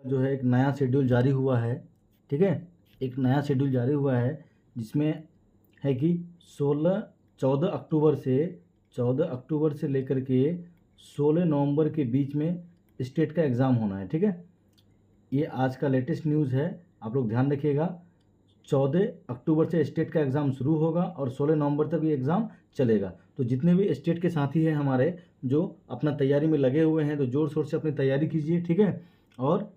जो है एक नया शेड्यूल जारी हुआ है, ठीक है। एक नया शेड्यूल जारी हुआ है जिसमें है कि 14 अक्टूबर से लेकर के 16 नवंबर के बीच में स्टेट का एग्ज़ाम होना है, ठीक है। ये आज का लेटेस्ट न्यूज़ है, आप लोग ध्यान रखिएगा। 14 अक्टूबर से स्टेट का एग्ज़ाम शुरू होगा और 16 नवंबर तक ये एग्ज़ाम चलेगा। तो जितने भी स्टेट के साथी हैं हमारे जो अपना तैयारी में लगे हुए हैं, तो ज़ोर शोर से अपनी तैयारी कीजिए, ठीक है। और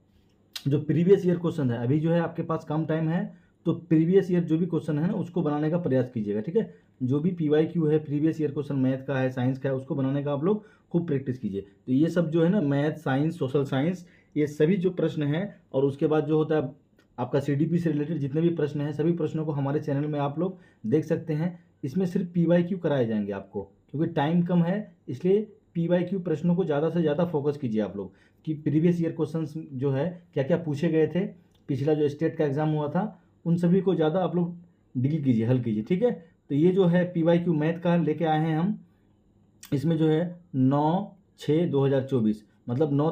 जो प्रीवियस ईयर क्वेश्चन है, अभी जो है आपके पास कम टाइम है, तो प्रीवियस ईयर जो भी क्वेश्चन है ना उसको बनाने का प्रयास कीजिएगा, ठीक है। जो भी PYQ है, प्रीवियस ईयर क्वेश्चन मैथ का है, साइंस का है, उसको बनाने का आप लोग खूब प्रैक्टिस कीजिए। तो ये सब जो है ना, मैथ, साइंस, सोशल साइंस, ये सभी जो प्रश्न हैं, और उसके बाद जो होता है आपका CDP से रिलेटेड जितने भी प्रश्न हैं, सभी प्रश्नों को हमारे चैनल में आप लोग देख सकते हैं। इसमें सिर्फ PYQ कराए जाएंगे आपको, क्योंकि टाइम कम है, इसलिए PYQ प्रश्नों को ज़्यादा से ज़्यादा फोकस कीजिए आप लोग कि प्रीवियस ईयर क्वेश्चंस जो है क्या क्या पूछे गए थे, पिछला जो स्टेट का एग्ज़ाम हुआ था, उन सभी को ज़्यादा आप लोग डील कीजिए, हल कीजिए, ठीक है। तो ये जो है PYQ मैथ का लेके आए हैं हम। इसमें जो है 9/6/2024 मतलब 9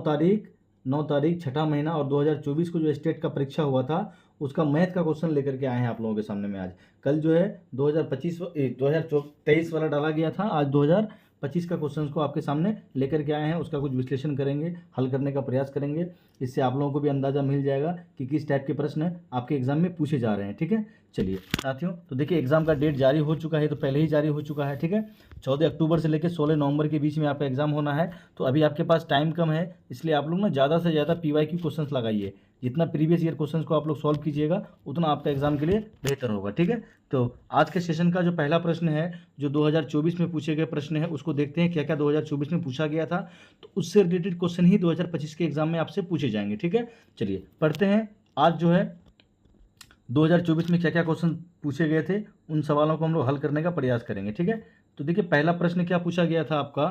तारीख 6ठा महीना और 2024 को जो स्टेट का परीक्षा हुआ था उसका मैथ का क्वेश्चन लेकर के आए हैं आप लोगों के सामने में आज। कल जो है 2023 वाला डाला गया था, आज 2025 का क्वेश्चन को आपके सामने लेकर के आए हैं। उसका कुछ विश्लेषण करेंगे, हल करने का प्रयास करेंगे। इससे आप लोगों को भी अंदाज़ा मिल जाएगा कि किस टाइप के प्रश्न आपके एग्जाम में पूछे जा रहे हैं, ठीक है। चलिए साथियों, तो देखिए एग्जाम का डेट जारी हो चुका है, तो पहले ही जारी हो चुका है, ठीक है। 14 अक्टूबर से लेकर 16 नवंबर के बीच में आपका एग्जाम होना है। तो अभी आपके पास टाइम कम है, इसलिए आप लोग ना ज़्यादा से ज़्यादा PYQ क्वेश्चंस लगाइए। जितना प्रीवियस ईयर क्वेश्चंस को आप लोग सॉल्व कीजिएगा उतना आपका एग्जाम के लिए बेहतर होगा, ठीक है। तो आज के सेशन का जो पहला प्रश्न है, जो 2024 में पूछे गए प्रश्न है, उसको देखते हैं क्या क्या 2024 में पूछा गया था। तो उससे रिलेटेड क्वेश्चन ही 2025 के एग्जाम में आपसे पूछे जाएंगे, ठीक है। चलिए पढ़ते हैं। आज जो है 2024 में क्या क्या क्वेश्चन पूछे गए थे, उन सवालों को हम लोग हल करने का प्रयास करेंगे, ठीक है। तो देखिए पहला प्रश्न क्या पूछा गया था आपका,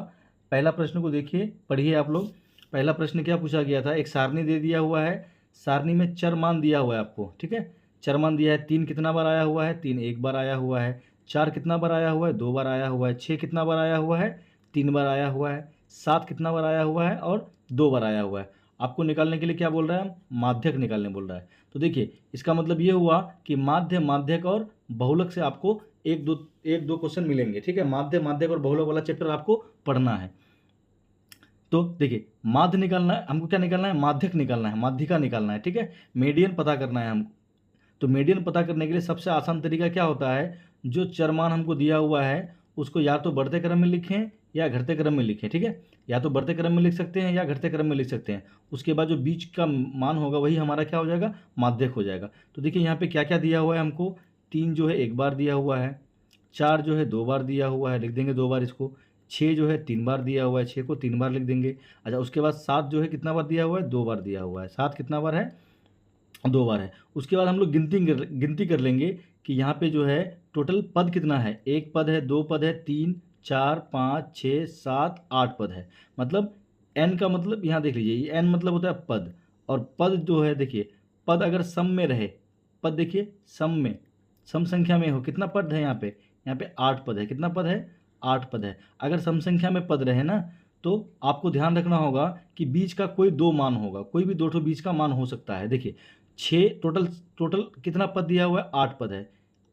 पहला प्रश्न को देखिए, पढ़िए आप लोग। पहला प्रश्न क्या पूछा गया था, एक सारणी दे दिया हुआ है, सारणी में चर मान दिया हुआ है आपको, ठीक है। चर मान दिया है, 3 कितना बार आया हुआ है, 3 एक बार आया हुआ है। 4 कितना बार आया हुआ है, 2 बार आया हुआ है। 6 कितना बार आया हुआ है, 3 बार आया हुआ है। 7 कितना बार आया हुआ है और 2 बार आया हुआ है। आपको निकालने के लिए क्या बोल रहा है, माध्यक निकालने बोल रहा है। तो देखिए इसका मतलब ये हुआ कि माध्य, माध्यक और बहुलक से आपको एक दो क्वेश्चन मिलेंगे, ठीक है। माध्य, माध्यक और बहुलक वाला चैप्टर आपको पढ़ना है। तो देखिए माध्य निकालना है हमको, क्या निकालना है, माध्यक निकालना है, माध्यिका निकालना है, ठीक है। मीडियन पता करना है हमको। तो मीडियन पता करने के लिए सबसे आसान तरीका क्या होता है, जो चरमान हमको दिया हुआ है उसको या तो बढ़ते क्रम में लिखें या घटते क्रम में लिखें, ठीक है। या तो बढ़ते क्रम में लिख सकते हैं या घटते क्रम में लिख सकते हैं। उसके बाद जो बीच का मान होगा वही हमारा क्या हो जाएगा, माध्यक हो जाएगा। तो देखिए यहाँ पे क्या क्या दिया हुआ है हमको, 3 जो है 1 बार दिया हुआ है, 4 जो है 2 बार दिया हुआ है, लिख देंगे 2 बार इसको। 6 जो है 3 बार दिया हुआ है, 6 को 3 बार लिख देंगे। अच्छा उसके बाद 7 जो है कितना बार दिया हुआ है, 2 बार दिया हुआ है। 7 कितना बार है, 2 बार है। उसके बाद हम लोग गिनती कर लेंगे कि यहाँ पे जो है टोटल पद कितना है, 1 पद है, 2 पद है, 3 4 5 6 7 8 पद है। मतलब n का मतलब यहाँ देख लीजिए, ये n मतलब होता है पद, और पद जो है देखिए, पद अगर सम में रहे, पद देखिए सम में, सम संख्या में हो, कितना पद है यहाँ पे 8 पद है। कितना पद है, 8 पद है। अगर सम संख्या में पद रहे ना, तो आपको ध्यान रखना होगा कि बीच का कोई 2 मान होगा, कोई भी 2 ठो बीच का मान हो सकता है। देखिए 6 टोटल टोटल कितना पद दिया हुआ है, 8 पद है।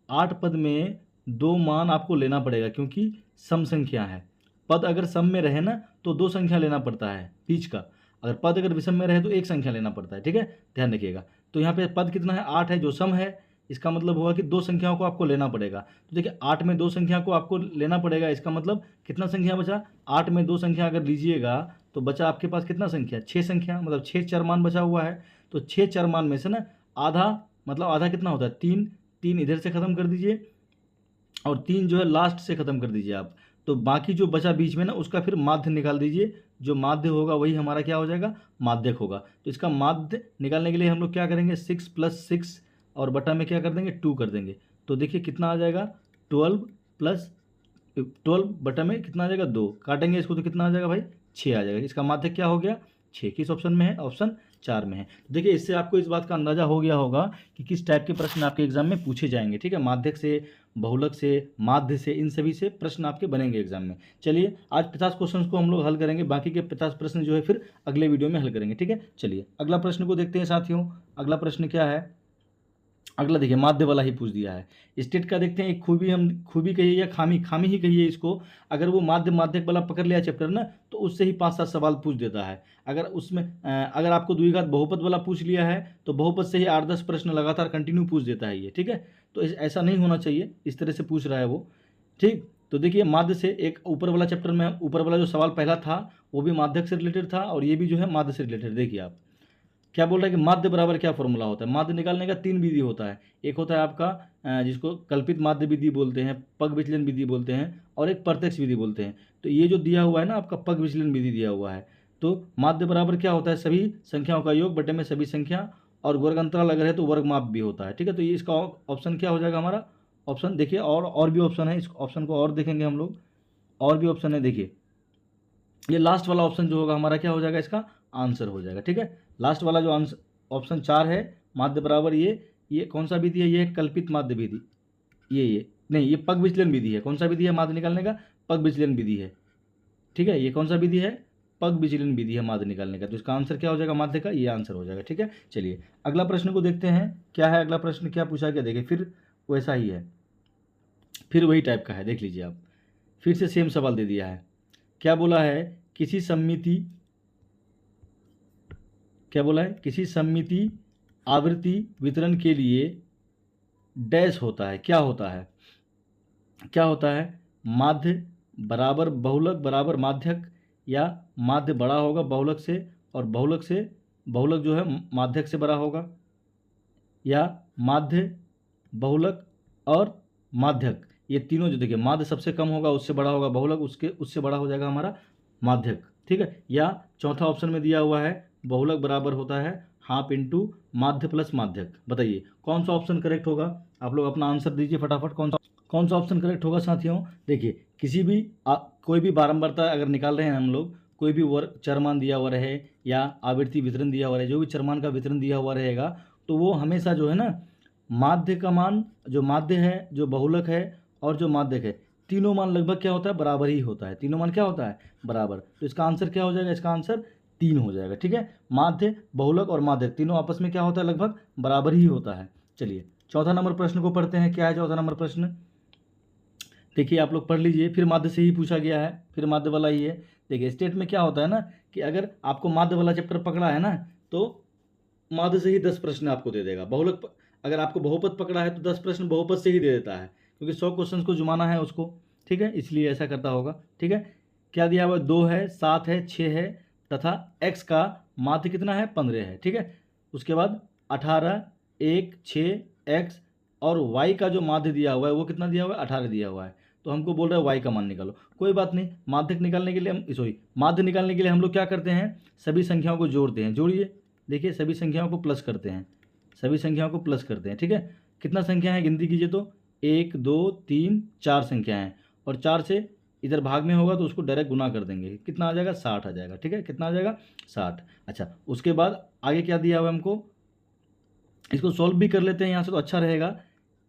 8 पद में 2 मान आपको लेना पड़ेगा, क्योंकि सम संख्या है। पद अगर सम में रहे ना तो 2 संख्या लेना पड़ता है बीच का, अगर पद अगर विषम में रहे तो 1 संख्या लेना पड़ता है, ठीक है, ध्यान रखिएगा। तो यहाँ पे पद कितना है, 8 है, जो सम है। इसका मतलब हुआ कि 2 संख्याओं को आपको लेना पड़ेगा। तो देखिए 8 में 2 संख्या को आपको लेना पड़ेगा, इसका मतलब कितना संख्या बचा, 8 में 2 संख्या अगर लीजिएगा तो बचा आपके पास कितना संख्या, 6 संख्या, मतलब 6 चरमान बचा हुआ है। तो 6 चरमान में से ना आधा, मतलब आधा कितना होता है, 3, 3 इधर से ख़त्म कर दीजिए और 3 जो है लास्ट से ख़त्म कर दीजिए आप। तो बाकी जो बचा बीच में ना उसका फिर माध्य निकाल दीजिए, जो माध्य होगा वही हमारा क्या हो जाएगा, माध्यक होगा। तो इसका माध्य निकालने के लिए हम लोग क्या करेंगे, 6 + 6 और बटा में क्या कर देंगे, 2 कर देंगे। तो देखिए कितना आ जाएगा, 12 बटा में कितना आ जाएगा, 2 काटेंगे इसको तो कितना आ जाएगा भाई, 6 आ जाएगा। इसका माध्यक क्या हो गया, 6। किस ऑप्शन में है, ऑप्शन 4 में है। तो देखिए इससे आपको इस बात का अंदाज़ा हो गया होगा कि किस टाइप के प्रश्न आपके एग्जाम में पूछे जाएंगे, ठीक है। माध्यक से, बहुलक से, माध्य से, इन सभी से प्रश्न आपके बनेंगे एग्जाम में। चलिए आज 50 क्वेश्चन को हम लोग हल करेंगे, बाकी के 50 प्रश्न जो है फिर अगले वीडियो में हल करेंगे, ठीक है। चलिए अगला प्रश्न को देखते हैं साथियों। अगला प्रश्न क्या है, अगला देखिए माध्य वाला ही पूछ दिया है। स्टेट का देखते हैं, एक खूबी कहिए या खामी ही कहिए इसको। अगर वो माध्यक वाला पकड़ लिया चैप्टर ना, तो उससे ही 5-7 सवाल पूछ देता है। अगर उसमें अगर आपको द्विघात बहुपद वाला पूछ लिया है तो बहुपद से ही 8-10 प्रश्न लगातार कंटिन्यू पूछ देता है ये, ठीक है। तो ऐसा नहीं होना चाहिए, इस तरह से पूछ रहा है वो, ठीक। तो देखिए माध्य से एक ऊपर वाला चैप्टर में, ऊपर वाला जो सवाल पहला था वो भी माध्यक से रिलेटेड था, और ये भी जो है माध्य से रिलेटेड। देखिए आप क्या बोल रहा है कि माध्य बराबर क्या फॉर्मूला होता है। माध्य निकालने का 3 विधि होता है। एक होता है आपका जिसको कल्पित माध्य विधि बोलते हैं, पग विचलन विधि बोलते हैं, और एक प्रत्यक्ष विधि बोलते हैं। तो ये जो दिया हुआ है ना आपका पग विचलन विधि दिया हुआ है, तो माध्य बराबर क्या होता है, सभी संख्याओं का योग बटे में सभी संख्या, और वर्ग अंतराल अगर है तो वर्ग माप भी होता है, ठीक है। तो ये इसका ऑप्शन क्या हो जाएगा हमारा, ऑप्शन देखिए, और भी ऑप्शन है, इस ऑप्शन को और देखेंगे हम लोग, और भी ऑप्शन है। देखिए ये लास्ट वाला ऑप्शन जो होगा हमारा क्या हो जाएगा, इसका आंसर हो जाएगा, ठीक है। लास्ट वाला जो आंसर ऑप्शन 4 है, माध्य बराबर ये कौन सा विधि है, ये कल्पित माध्य विधि, ये नहीं, ये पग विचलन विधि है। कौन सा विधि है माध्य निकालने का, पग विचलन विधि है, ठीक है। ये कौन सा विधि है, पग विचलन विधि है माध्य निकालने का। तो इसका आंसर क्या हो जाएगा, माध्य का ये आंसर हो जाएगा, ठीक है। चलिए अगला प्रश्न को देखते हैं, क्या है अगला प्रश्न, क्या पूछा गया, देखिए फिर वैसा ही है, फिर वही टाइप का है, देख लीजिए आप, फिर से सेम सवाल दे दिया है। क्या बोला है, किसी सम्मिति, क्या बोला है, किसी सम्मिति आवृत्ति वितरण के लिए डैश होता है, क्या होता है, क्या होता है, माध्य बराबर बहुलक बराबर माध्यक, या माध्य बड़ा होगा बहुलक से, और बहुलक जो है माध्यक से बड़ा होगा, या माध्य बहुलक और माध्यक, ये तीनों जो देखिए माध्य सबसे कम होगा उससे बड़ा होगा बहुलक, उससे बड़ा हो जाएगा हमारा माध्यक, ठीक है। या चौथा ऑप्शन में दिया हुआ है बहुलक बराबर होता है हाफ इंटू माध्य प्लस माध्यक। बताइए कौन सा ऑप्शन करेक्ट होगा, आप लोग अपना आंसर दीजिए फटाफट, कौन सा ऑप्शन करेक्ट होगा साथियों। देखिए किसी भी कोई भी बारंबारता अगर निकाल रहे हैं हम लोग, कोई भी वर्ग चरमान दिया हुआ रहे या आवृत्ति वितरण दिया हुआ रहे, जो भी चरमान का वितरण दिया हुआ रहेगा, तो वो हमेशा जो है ना माध्य का मान, जो माध्य है, जो बहुलक है और जो माध्यक है, तीनों मान लगभग क्या होता है, बराबर ही होता है। तीनों मान क्या होता है, बराबर। तो इसका आंसर क्या हो जाएगा, इसका आंसर 3 हो जाएगा, ठीक है। माध्य बहुलक और माध्यक तीनों आपस में क्या होता है, लगभग बराबर ही होता है। चलिए चौथा नंबर प्रश्न को पढ़ते हैं। क्या है चौथा नंबर प्रश्न, देखिए आप लोग पढ़ लीजिए, फिर माध्य से ही पूछा गया है, फिर माध्य वाला ही है। देखिए स्टेट में क्या होता है ना कि अगर आपको माध्य वाला चैप्टर पकड़ा है ना, तो माध्य से ही 10 प्रश्न आपको दे देगा। बहुलक अगर आपको बहुपद पकड़ा है तो 10 प्रश्न बहुपद से ही दे देता है, क्योंकि 100 क्वेश्चन को जुमाना है उसको, ठीक है, इसलिए ऐसा करता होगा, ठीक है। क्या दिया हुआ, 2 है, 7 है, 6 है, तथा x का माध्य कितना है, 15 है, ठीक है। उसके बाद 18, 1, 6 x, और y का जो माध्य दिया हुआ है वो कितना दिया हुआ है, 18 दिया हुआ है। तो हमको बोल रहा है y का मान निकालो। कोई बात नहीं, माध्यक निकालने के लिए माध्य निकालने के लिए हम लोग क्या करते हैं, सभी संख्याओं को जोड़ते हैं। जोड़िए, देखिए सभी संख्याओं को प्लस करते हैं, सभी संख्याओं को प्लस करते हैं, ठीक है। कितना संख्या है गिनती कीजिए, तो 1, 2, 3, 4 संख्या हैं, और 4 से इधर भाग में होगा तो उसको डायरेक्ट गुना कर देंगे, कितना आ जाएगा, 60 आ जाएगा, ठीक है। कितना आ जाएगा, 60। अच्छा उसके बाद आगे क्या दिया हुआ है हमको, इसको सॉल्व भी कर लेते हैं यहाँ से तो अच्छा रहेगा।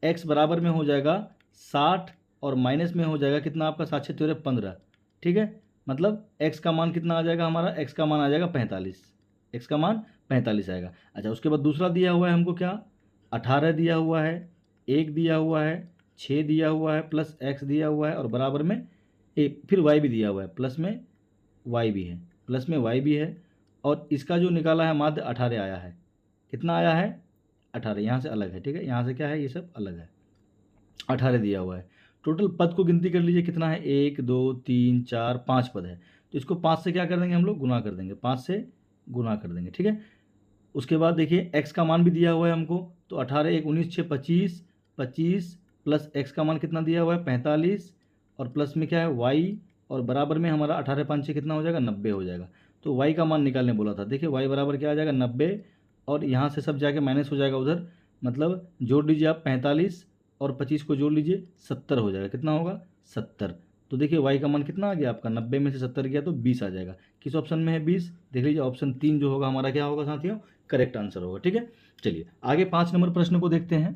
x बराबर में हो जाएगा 60 और माइनस में हो जाएगा कितना आपका, 7 6 13 15, ठीक है। मतलब x का मान कितना आ जाएगा हमारा, x का मान आ जाएगा 45, x का मान 45 आएगा। अच्छा उसके बाद दूसरा दिया हुआ है हमको क्या, 18 दिया हुआ है, 1 दिया हुआ है, 6 दिया हुआ है, प्लस x दिया हुआ है, और बराबर में फिर y भी दिया हुआ है, प्लस में y भी है, प्लस में y भी है। और इसका जो निकाला है माध्य 18 आया है, कितना आया है, 18, यहाँ से अलग है, ठीक है, यहाँ से क्या है, ये सब अलग है, 18 दिया हुआ है। टोटल पद को गिनती कर लीजिए कितना है, 1 2 3 4 5 पद है। तो इसको 5 से क्या कर देंगे हम लोग, गुना कर देंगे, 5 से गुना कर देंगे, ठीक है। उसके बाद देखिए x का मान भी दिया हुआ है हमको, तो 18 1 19 6 25, 25 प्लस x का मान कितना दिया हुआ है, 45, और प्लस में क्या है y, और बराबर में हमारा 18 5 6 कितना हो जाएगा, 90 हो जाएगा। तो y का मान निकालने बोला था, देखिए y बराबर क्या आ जाएगा, 90, और यहाँ से सब जाके माइनस हो जाएगा उधर, मतलब जोड़ लीजिए आप 45 और 25 को जोड़ लीजिए, 70 हो जाएगा। कितना होगा, 70। तो देखिए y का मान कितना आ गया आपका, 90 में से 70 गया तो 20 आ जाएगा। किस ऑप्शन में है 20, देख लीजिए ऑप्शन 3 जो होगा हमारा क्या होगा साथियों, करेक्ट आंसर होगा। ठीक है, चलिए आगे 5 नंबर प्रश्न को देखते हैं।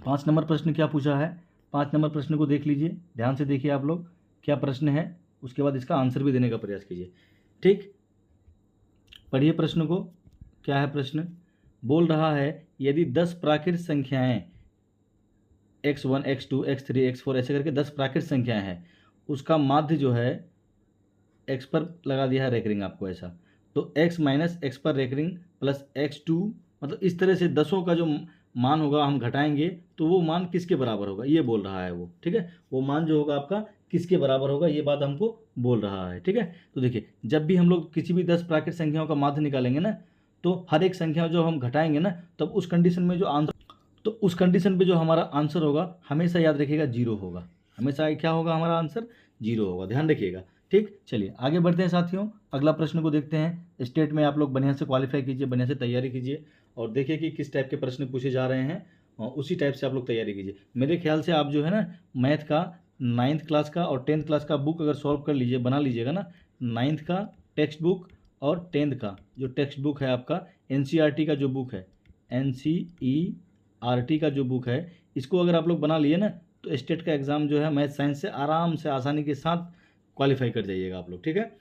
5 नंबर प्रश्न क्या पूछा है, 5 नंबर प्रश्न को देख लीजिए, ध्यान से देखिए आप लोग क्या प्रश्न है, उसके बाद इसका आंसर भी देने का प्रयास कीजिए। ठीक, पढ़िए प्रश्न को, क्या है प्रश्न, बोल रहा है यदि 10 प्राकृत संख्याएं x1 x2 x3 x4 ऐसे करके 10 प्राकृत संख्याएं हैं, उसका माध्य जो है x पर लगा दिया है रेकरिंग आपको ऐसा, तो x माइनस एक्स पर रेकरिंग प्लस x2, मतलब इस तरह से 10 का जो मान होगा हम घटाएंगे तो वो मान किसके बराबर होगा, ये बोल रहा है वो। ठीक है, वो मान जो होगा आपका किसके बराबर होगा, ये बात हमको बोल रहा है। ठीक है, तो देखिए जब भी हम लोग किसी भी 10 प्राकृत संख्याओं का माध्य निकालेंगे ना, तो हर एक संख्या जो हम घटाएंगे ना, तब उस कंडीशन में जो आंसर, तो उस कंडीशन पे जो हमारा आंसर होगा हमेशा याद रखिएगा 0 होगा, हमेशा क्या होगा हमारा आंसर 0 होगा, ध्यान रखिएगा। ठीक, चलिए आगे बढ़ते हैं साथियों, अगला प्रश्न को देखते हैं। स्टेट में आप लोग बढ़िया से क्वालिफाई कीजिए, बढ़िया से तैयारी कीजिए और देखिए कि किस टाइप के प्रश्न पूछे जा रहे हैं और उसी टाइप से आप लोग तैयारी कीजिए। मेरे ख्याल से आप जो है ना मैथ का 9th क्लास का और 10th क्लास का बुक अगर सॉल्व कर लीजिए, बना लीजिएगा ना, 9th का टेक्स्ट बुक और 10th का जो टेक्स्ट बुक है आपका NCERT का जो बुक है, NCERT का जो बुक है, इसको अगर आप लोग बना लिए ना, तो स्टेट का एग्ज़ाम जो है मैथ साइंस से आराम से आसानी के साथ क्वालिफाई कर जाइएगा आप लोग। ठीक है,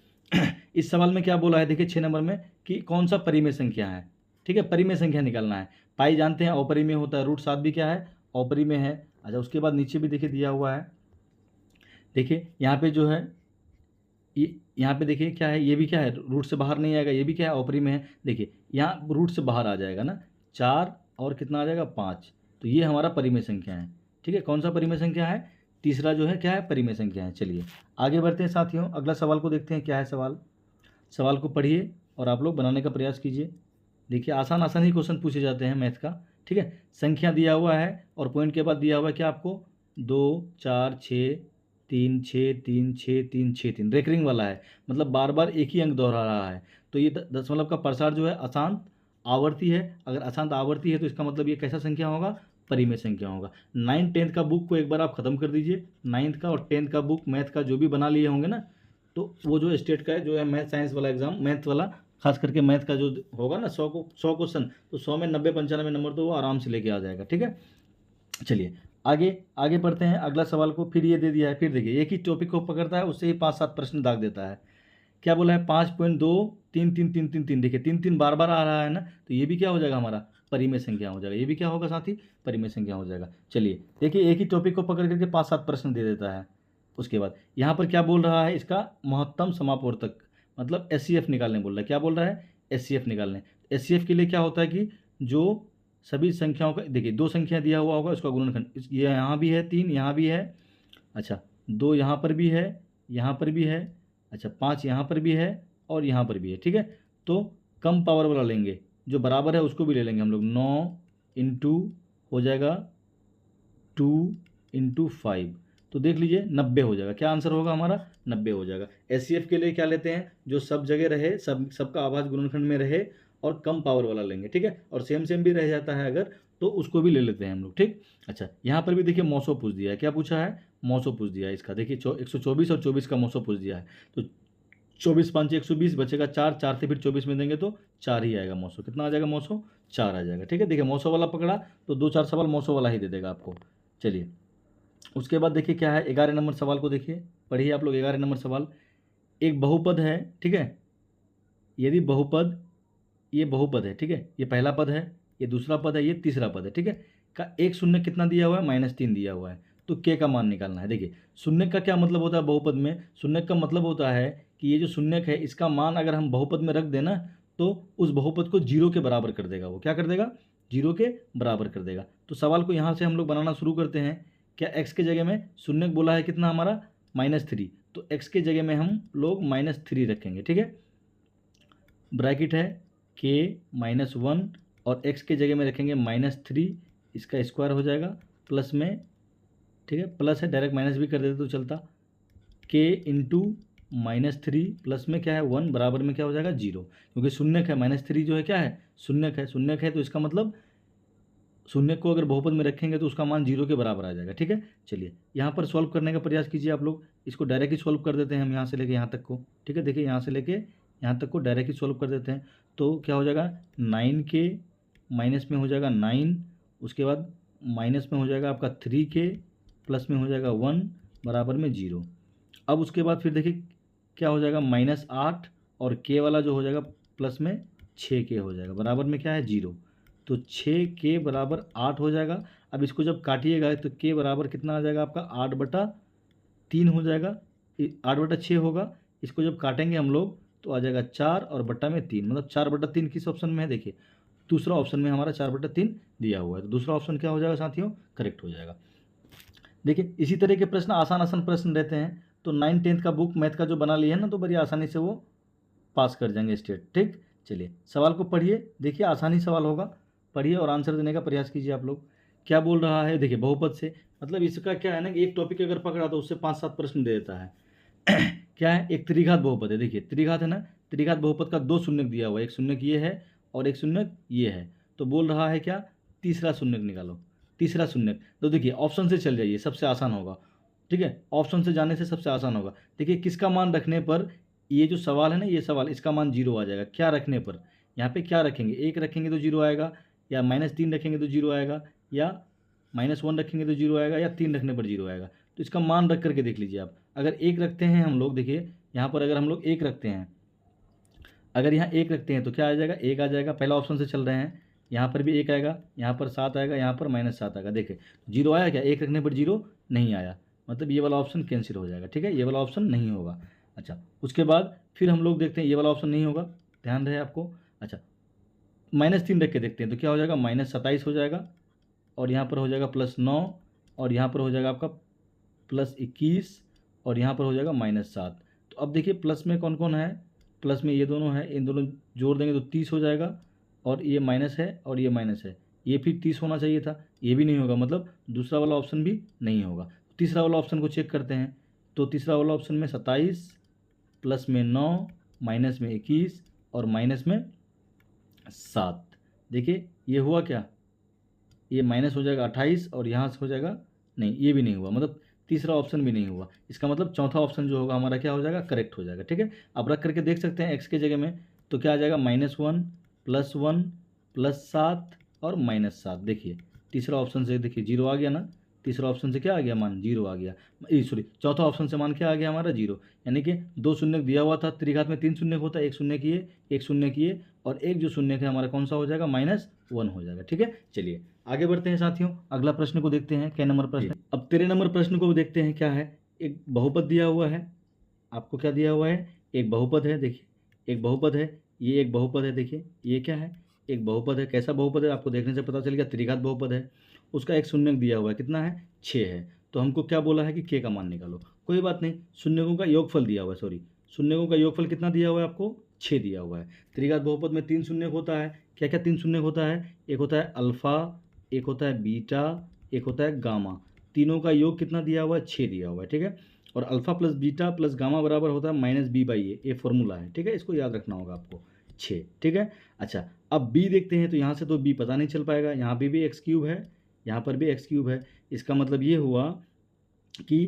इस सवाल में क्या बोला है, देखिए 6 नंबर में कि कौन सा परिमेय संख्या है। ठीक है, परिमेय संख्या निकालना है। पाई जानते हैं अपरिमेय होता है, √7 भी क्या है, अपरिमेय है। अच्छा, उसके बाद नीचे भी देखिए दिया हुआ है, देखिए यहाँ पे जो है ये, यहाँ पे देखिए क्या है, ये भी क्या है, रूट से बाहर नहीं आएगा, ये भी क्या है अपरिमेय है। देखिए यहाँ रूट से बाहर आ जाएगा ना, 4 और कितना आ जाएगा 5, तो ये हमारा परिमेय संख्या है। ठीक है, कौन सा परिमेय संख्या है, तीसरा जो है क्या है, परिमेय संख्या है। चलिए आगे बढ़ते हैं साथियों, अगला सवाल को देखते हैं क्या है सवाल। सवाल को पढ़िए और आप लोग बनाने का प्रयास कीजिए। देखिए आसान आसान ही क्वेश्चन पूछे जाते हैं मैथ का। ठीक है, संख्या दिया हुआ है और पॉइंट के बाद दिया हुआ है क्या आपको, 2 4 6 3 6 3 6 3 6 3, रेकरिंग वाला है, मतलब बार बार एक ही अंक दोहरा रहा है। तो ये दशमलव का प्रसार जो है अशांत आवर्ती है। अगर अशांत आवर्ती है तो इसका मतलब ये कैसा संख्या होगा, परिमेय संख्या होगा। 9th 10th का बुक को एक बार आप खत्म कर दीजिए, 9th का और 10th का बुक मैथ का जो भी बना लिए होंगे ना, तो वो जो स्टेट का है जो है मैथ साइंस वाला एग्जाम, मैथ वाला खास करके मैथ का जो होगा ना 100 क्वेश्चन, तो 100 में 90 95 नंबर तो वो आराम से लेके आ जाएगा। ठीक है, चलिए आगे आगे बढ़ते हैं अगला सवाल को। फिर ये दे दिया है, फिर देखिए एक ही टॉपिक को पकड़ता है, उससे ही 5-7 प्रश्न दाग देता है। क्या बोला है, 5.2 3 3 3 3 3, देखिए 3 3 बार बार आ रहा है ना, तो ये भी क्या हो जाएगा हमारा परिमेय संख्या हो जाएगा, ये भी क्या होगा साथी, परिमेय संख्या हो जाएगा। चलिए देखिए एक ही टॉपिक को पकड़ करके 5-7 प्रश्न दे देता है। उसके बाद यहाँ पर क्या बोल रहा है, इसका महत्तम समापवर्तक मतलब SCF निकालने बोल रहा है। क्या बोल रहा है, SCF निकालने। SCF के लिए क्या होता है कि जो सभी संख्याओं का, देखिए 2 संख्या दिया हुआ होगा उसका गुणनखंड, ये यहाँ भी है 3 यहाँ भी है, अच्छा 2 यहाँ पर भी है, यहाँ पर भी है, अच्छा 5 यहाँ पर भी है और यहाँ पर भी है। ठीक है, तो कम पावर वाला लेंगे, जो बराबर है उसको भी ले लेंगे हम लोग। 9 इंटू हो जाएगा 2 इंटू 5, तो देख लीजिए 90 हो जाएगा। क्या आंसर होगा हमारा, 90 हो जाएगा। SCF के लिए क्या लेते हैं, जो सब जगह रहे, सबका आभाज्य गुणनखंड में रहे और कम पावर वाला लेंगे। ठीक है, और सेम भी रह जाता है अगर, तो उसको भी ले लेते हैं हम लोग। ठीक, अच्छा यहाँ पर भी देखिए मौसो पूछ दिया है। क्या पूछा है, मौसो पूछ दिया है इसका। देखिए 124 और 24 का मौसो पूछ दिया है, तो 24 5 120 बचेगा 4, 4 से फिर 24 में देंगे तो 4 ही आएगा मौसो। कितना आ जाएगा मौसो, 4 आ जाएगा। ठीक है, देखिए मौसो वाला पकड़ा तो 2-4 सवाल मौसो वाला ही दे देगा आपको। चलिए उसके बाद देखिए क्या है, 11 नंबर सवाल को देखिए, पढ़िए आप लोग 11 नंबर सवाल। एक बहुपद है, ठीक है, यदि बहुपद, ये बहुपद है, ठीक है, ये पहला पद है, ये दूसरा पद है, ये तीसरा पद है, ठीक है, का एक शून्य कितना दिया हुआ है, -3 दिया हुआ है, तो के का मान निकालना है। देखिए शून्य का क्या मतलब होता है बहुपद में, शून्य का मतलब होता है कि ये जो शून्य है इसका मान अगर हम बहुपद में रख देना तो उस बहुपद को 0 के बराबर कर देगा। वो क्या कर देगा, 0 के बराबर कर देगा। तो सवाल को यहाँ से हम लोग बनाना शुरू करते हैं। क्या x के जगह में शून्य बोला है कितना हमारा -3, तो x के जगह में हम लोग -3 रखेंगे। ठीक है, ब्रैकेट है k -1 और x के जगह में रखेंगे -3, इसका स्क्वायर हो जाएगा प्लस में, ठीक है, प्लस है डायरेक्ट माइनस भी कर देते तो चलता, k इंटू -3 प्लस में क्या है 1 बराबर में क्या हो जाएगा 0, क्योंकि शून्य है, -3 जो है क्या है शून्य है, तो इसका मतलब शून्य को अगर बहुपद में रखेंगे तो उसका मान 0 के बराबर आ जाएगा। ठीक है, चलिए यहाँ पर सॉल्व करने का प्रयास कीजिए आप लोग। इसको डायरेक्ट ही सॉल्व कर देते हैं हम यहाँ से लेके यहाँ तक को। ठीक है, देखिए यहाँ से लेके यहाँ तक को डायरेक्ट ही सॉल्व कर देते हैं। तो क्या हो जाएगा, 9k माइनस में हो जाएगा 9, उसके बाद माइनस में हो जाएगा आपका 3k, प्लस में हो जाएगा 1, बराबर में 0। अब उसके बाद फिर देखिए क्या हो जाएगा, -8 और k वाला जो हो जाएगा प्लस में 6k हो जाएगा, बराबर में क्या है 0। तो 6k बराबर 8 हो जाएगा। अब इसको जब काटिएगा तो k बराबर कितना आ जाएगा आपका 8/3 हो जाएगा, 8/6 होगा। इसको जब काटेंगे हम लोग तो आ जाएगा 4 और बट्टा में 3, मतलब 4/3 किस ऑप्शन में है, देखिए दूसरा ऑप्शन में हमारा 4/3 दिया हुआ है। तो दूसरा ऑप्शन क्या हो जाएगा साथियों, करेक्ट हो जाएगा। देखिए इसी तरह के प्रश्न आसान आसान प्रश्न रहते हैं। तो 9-10 का बुक मैथ का जो बना लिया है ना, तो बड़ी आसानी से वो पास कर जाएंगे स्टेट। ठीक, चलिए सवाल को पढ़िए, देखिए आसानी सवाल होगा, पढ़िए और आंसर देने का प्रयास कीजिए आप लोग। क्या बोल रहा है, देखिए बहुपद से मतलब इसका क्या है ना कि एक टॉपिक अगर पकड़ा तो उससे 5-7 प्रश्न दे देता है। क्या है, एक त्रिघात बहुपद है। देखिए त्रिघात है ना, त्रिघात बहुपद का 2 शून्य दिया हुआ है, एक शून्य ये है और एक शून्य ये है। तो बोल रहा है क्या, तीसरा शून्य निकालो। तीसरा शून्य, तो देखिए ऑप्शन से चल जाइए, सबसे आसान होगा। ठीक है, ऑप्शन से जाने से सबसे आसान होगा। देखिए किसका मान रखने पर, ये जो सवाल है ना, ये सवाल इसका मान 0 आ जाएगा। क्या रखने पर, यहाँ पे क्या रखेंगे, 1 रखेंगे तो 0 आएगा, या -3 रखेंगे तो 0 आएगा, या -1 रखेंगे तो 0 आएगा, या 3 रखने पर 0 आएगा। तो इसका मान रख करके देख लीजिए आप। अगर 1 रखते हैं हम लोग, देखिए यहाँ पर अगर हम लोग 1 रखते हैं, अगर यहाँ 1 रखते हैं तो क्या आ जाएगा, 1 आ जाएगा। पहला ऑप्शन से चल रहे हैं, यहाँ पर भी 1 आएगा, यहाँ पर 7 आएगा, यहाँ पर -7 आएगा। देखिए 0 आया क्या, 1 रखने पर 0 नहीं आया, मतलब ये वाला ऑप्शन कैंसिल हो जाएगा। ठीक है, ये वाला ऑप्शन नहीं होगा। अच्छा, उसके बाद फिर हम लोग देखते हैं, ये वाला ऑप्शन नहीं होगा, ध्यान रहे आपको। अच्छा, -3 रख के देखते हैं तो क्या हो जाएगा, -27 हो जाएगा, और यहाँ पर हो जाएगा +9, और यहाँ पर हो जाएगा आपका +21, और यहाँ पर हो जाएगा -7। तो अब देखिए प्लस में कौन कौन है, प्लस में ये दोनों है, इन दोनों जोड़ देंगे तो 30 हो जाएगा, और ये माइनस है और ये माइनस है, ये फिर 30 होना चाहिए था, ये भी नहीं होगा, मतलब दूसरा वाला ऑप्शन भी नहीं होगा। तीसरा वाला ऑप्शन को चेक करते हैं। तो तीसरा वाला ऑप्शन में 27, प्लस में 9, माइनस में 21 और माइनस में 7। देखिए ये हुआ क्या, ये माइनस हो जाएगा 28 और यहाँ से हो जाएगा, नहीं ये भी नहीं हुआ, मतलब तीसरा ऑप्शन भी नहीं हुआ। इसका मतलब चौथा ऑप्शन जो होगा हमारा क्या हो जाएगा, करेक्ट हो जाएगा। ठीक है, अब रख करके देख सकते हैं एक्स के जगह में, तो क्या आ जाएगा, -1 +1 +7 और -7। देखिए तीसरा ऑप्शन से देखिए 0 आ गया ना, तीसरा ऑप्शन से क्या आ गया, मान 0 आ गया। सॉरी, चौथा ऑप्शन से मान क्या आ गया हमारा, 0। यानी कि 2 शून्य दिया हुआ था, त्रिघात में 3 शून्य होता है, 1 शून्य किए, 1 शून्य किए, और एक जो शून्य है हमारा कौन सा हो जाएगा, -1 हो जाएगा। ठीक है, चलिए आगे बढ़ते हैं साथियों, अगला प्रश्न को देखते हैं, क्या नंबर प्रश्न। अब 13 नंबर प्रश्न को देखते हैं क्या है। एक बहुपद दिया हुआ है, आपको क्या दिया हुआ है, एक बहुपद है। देखिए एक बहुपद है, ये एक बहुपद है। देखिए ये क्या है, एक बहुपद है। कैसा बहुपद है, आपको देखने से पता चल गया, त्रिघात बहुपद है। उसका एक शून्य दिया हुआ है, कितना है, 6 है। तो हमको क्या बोला है कि k का मान निकालो। कोई बात नहीं, शून्यों का योगफल दिया हुआ है, सॉरी शून्यों का योगफल कितना दिया हुआ है आपको, 6 दिया हुआ है। त्रिघात बहुपद में 3 शून्य होता है। क्या क्या 3 शून्य होता है, एक होता है अल्फ़ा, एक होता है बीटा, एक होता है गामा। तीनों का योग कितना दिया हुआ है, 6 दिया हुआ है। ठीक है, और alpha plus beta plus gamma बराबर होता है -b/a, ये फॉर्मूला है। ठीक है, इसको याद रखना होगा आपको, 6। ठीक है, अच्छा अब b देखते हैं, तो यहाँ से तो b पता नहीं चल पाएगा, यहाँ पे भी x³ है, यहाँ पर भी x³ है। इसका मतलब ये हुआ कि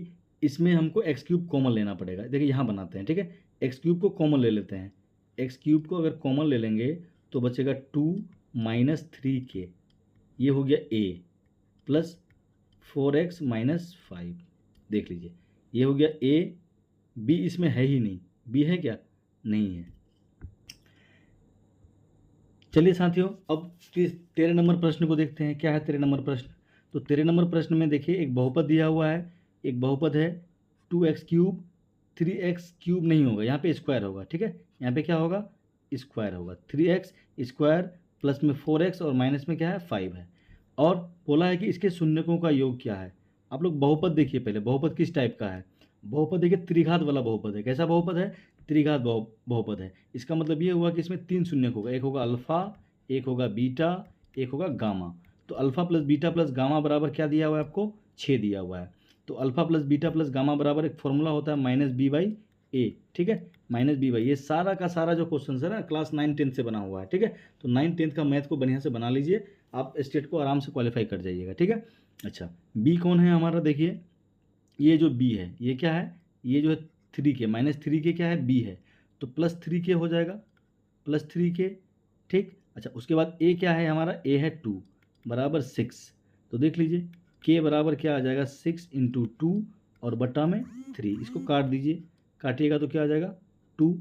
इसमें हमको x³ कॉमन लेना पड़ेगा। देखिए यहाँ बनाते हैं, ठीक है, x³ को कॉमन ले लेते हैं। x³ को अगर कॉमन ले लेंगे तो बचेगा 2 - 3k, ये हो गया a, प्लस 4x - 5। देख लीजिए ये हो गया a, b इसमें है ही नहीं, b है क्या, नहीं है। चलिए साथियों, अब 13 नंबर प्रश्न को देखते हैं, क्या है 13 नंबर प्रश्न। तो 13 नंबर प्रश्न में देखिए एक बहुपद दिया हुआ है, एक बहुपद है 2x³ 3x³ नहीं होगा, यहाँ पे स्क्वायर होगा। ठीक है, यहाँ पे क्या होगा, स्क्वायर होगा। 3x स्क्वायर प्लस में 4x और माइनस में क्या है, 5 है। और बोला है कि इसके शून्यकों का योग क्या है। आप लोग बहुपद देखिए पहले, बहुपद किस टाइप का है। बहुपद देखिए त्रिघात वाला बहुपद है। कैसा बहुपद है, त्रिघात बहुपद है। इसका मतलब ये हुआ कि इसमें 3 शून्य होगा, एक होगा अल्फ़ा, एक होगा बीटा, एक होगा गामा। तो alpha plus beta plus gamma बराबर क्या दिया हुआ है आपको, 6 दिया हुआ है। तो alpha plus beta plus gamma बराबर एक फॉर्मूला होता है -b/a। ठीक है, माइनस बी बाई, ये सारा का सारा जो क्वेश्चन है ना क्लास 9-10 से बना हुआ है, ठीक है। तो 9-10 का मैथ को बढ़िया से बना लीजिए, आप स्टेट को आराम से क्वालिफाई कर जाइएगा, ठीक है। अच्छा, बी कौन है हमारा, देखिए ये जो बी है ये क्या है, ये जो है 3k माइनस 3k क्या है, बी है, तो प्लस 3k हो जाएगा, प्लस 3k, ठीक। अच्छा, उसके बाद ए क्या है हमारा, ए है 2 बराबर 6, तो देख लीजिए k बराबर क्या आ जाएगा, 6 इंटू 2 और बट्टा में 3, इसको काट दीजिए, काटिएगा तो क्या आ जाएगा 2,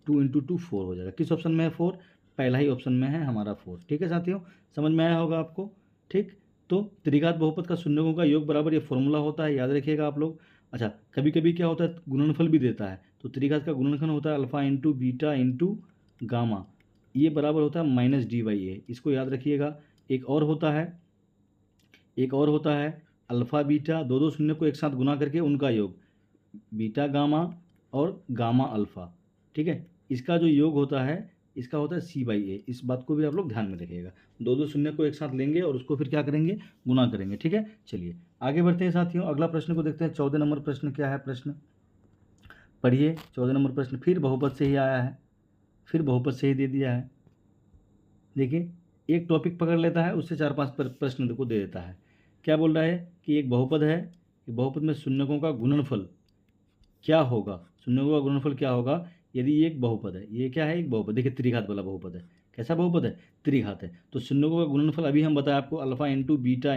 2 इंटू 2 4 हो जाएगा। किस ऑप्शन में है 4, पहला ही ऑप्शन में है हमारा 4, ठीक है साथियों, समझ में आया होगा आपको, ठीक। तो त्रिघात बहुपद का शून्यकों का योग बराबर ये फॉर्मूला होता है, याद रखिएगा आप लोग। अच्छा, कभी कभी क्या होता है गुणनफल भी देता है, तो त्रिघात का गुणनखंड होता है alpha into beta into gamma, ये बराबर होता है माइनस डी बाई ए, इसको याद रखिएगा। एक और होता है अल्फ़ा बीटा, दो शून्य को एक साथ गुना करके उनका योग, बीटा गामा और गामा अल्फ़ा, ठीक है, इसका जो योग होता है इसका होता है सी बाई ए, इस बात को भी आप लोग ध्यान में रखिएगा। दो शून्य को एक साथ लेंगे और उसको फिर क्या करेंगे, गुना करेंगे, ठीक है। चलिए आगे बढ़ते हैं साथियों, अगला प्रश्न को देखते हैं। 14 नंबर प्रश्न क्या है, प्रश्न पढ़िए। 14 नंबर प्रश्न फिर बहुपद से ही आया है, फिर बहुपद से ही दे दिया है। देखिए एक टॉपिक पकड़ लेता है, उससे 4-5 प्रश्न को दे देता है। क्या बोल रहा है कि एक बहुपद है, बहुपद में शून्यकों का गुणनफल क्या होगा, शून्यकों का गुणनफल क्या होगा यदि ये एक बहुपद है, ये क्या है एक बहुपद, देखिए त्रिघात वाला बहुपद है, कैसा बहुपद है, त्रिघात है। तो शून्यकों का गुणनफल अभी हम बताए आपको, alpha into beta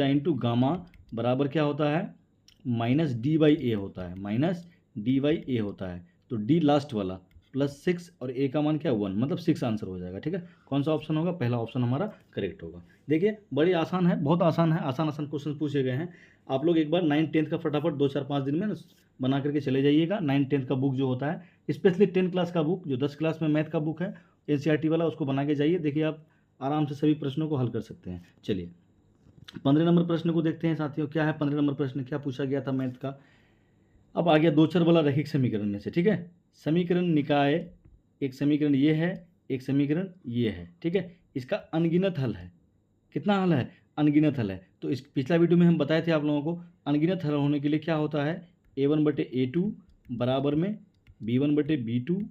into gamma बराबर क्या होता है, माइनस डी बाई ए होता है, माइनस डी बाई ए होता है। तो डी लास्ट वाला प्लस 6 और ए का मान क्या 1, मतलब 6 आंसर हो जाएगा, ठीक है। कौन सा ऑप्शन होगा, पहला ऑप्शन हमारा करेक्ट होगा। देखिए बड़ी आसान है, बहुत आसान है, आसान क्वेश्चन पूछे गए हैं। आप लोग एक बार 9-10 का फटाफट 2-4-5 दिन में बना करके चले जाइएगा। 9-10 का बुक जो होता है, स्पेशली 10 क्लास का बुक, जो 10 क्लास में मैथ का बुक है NCERT वाला, उसको बना के जाइए, देखिए आप आराम से सभी प्रश्नों को हल कर सकते हैं। चलिए 15 नंबर प्रश्न को देखते हैं साथियों, क्या है 15 नंबर प्रश्न, क्या पूछा गया था मैथ का। अब आ गया दो चर वाला रैखिक समीकरण में से, ठीक है। समीकरण निकाय, एक समीकरण ये है, एक समीकरण ये है, ठीक है। इसका अनगिनत हल है, कितना हल है, अनगिनत हल है। तो इस पिछला वीडियो में हम बताए थे आप लोगों को, अनगिनत हल होने के लिए क्या होता है, a1/a2 बराबर में b1/b2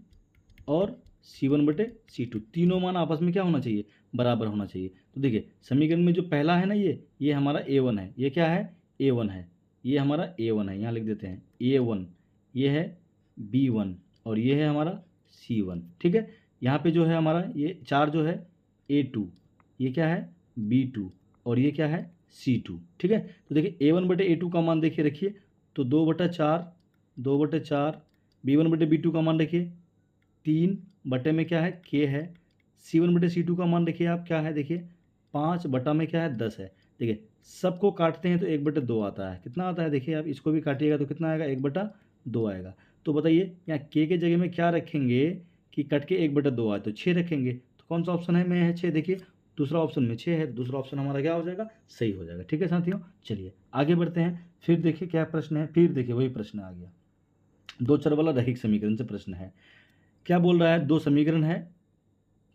और c1/c2, तीनों मान आपस में क्या होना चाहिए, बराबर होना चाहिए। तो देखिए समीकरण में जो पहला है ना, ये हमारा a1 है, ये क्या है a1 है, ये हमारा a1 है, यहाँ लिख देते हैं a1, ये है b1 और ये है हमारा c1, ठीक है। यहाँ पे जो है हमारा ये 4 जो है a2, ये क्या है b2 और ये क्या है c2, ठीक है। तो देखिए a1/a2 का मान देखिए रखिए, तो 2/4, b1/b2 का मान देखिए 3 बटे में क्या है k है, c1/c2 का मान देखिए आप क्या है, देखिए 5 बटा में क्या है 10 है। देखिए सबको काटते हैं तो 1/2 आता है, कितना आता है देखिए आप इसको भी काटिएगा तो कितना आएगा 1/2 आएगा। तो बताइए यहाँ k के जगह में क्या रखेंगे कि कट के 1/2 आए, तो 6 रखेंगे। तो कौन सा ऑप्शन है में है 6, देखिए दूसरा ऑप्शन में 6 है, दूसरा ऑप्शन हमारा क्या हो जाएगा, सही हो जाएगा, ठीक है साथियों। चलिए आगे बढ़ते हैं, फिर देखिए क्या प्रश्न है, फिर देखिए वही प्रश्न आ गया, दो चर वाला रैखिक समीकरण से प्रश्न है। क्या बोल रहा है, दो समीकरण है,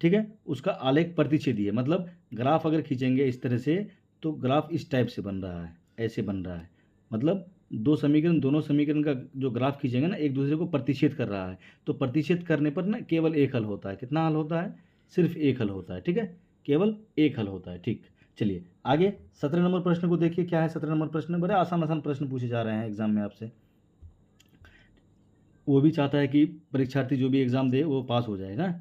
ठीक है, उसका आलेख प्रतिच्छेदी है, मतलब ग्राफ अगर खींचेंगे इस तरह से तो ग्राफ इस टाइप से बन रहा है, ऐसे बन रहा है, मतलब दो समीकरण, दोनों समीकरण का जो ग्राफ खींचेंगे ना एक दूसरे को प्रतिच्छेद कर रहा है। तो प्रतिच्छेद करने पर ना केवल एक हल होता है, कितना हल होता है, सिर्फ एक हल होता है, ठीक है, केवल एक हल होता है, ठीक। चलिए आगे 17 नंबर प्रश्न को देखिए, क्या है 17 नंबर प्रश्न, बड़े आसान प्रश्न पूछे जा रहे हैं एग्जाम में आपसे। वो भी चाहता है कि परीक्षार्थी जो भी एग्ज़ाम दे वो पास हो जाए ना।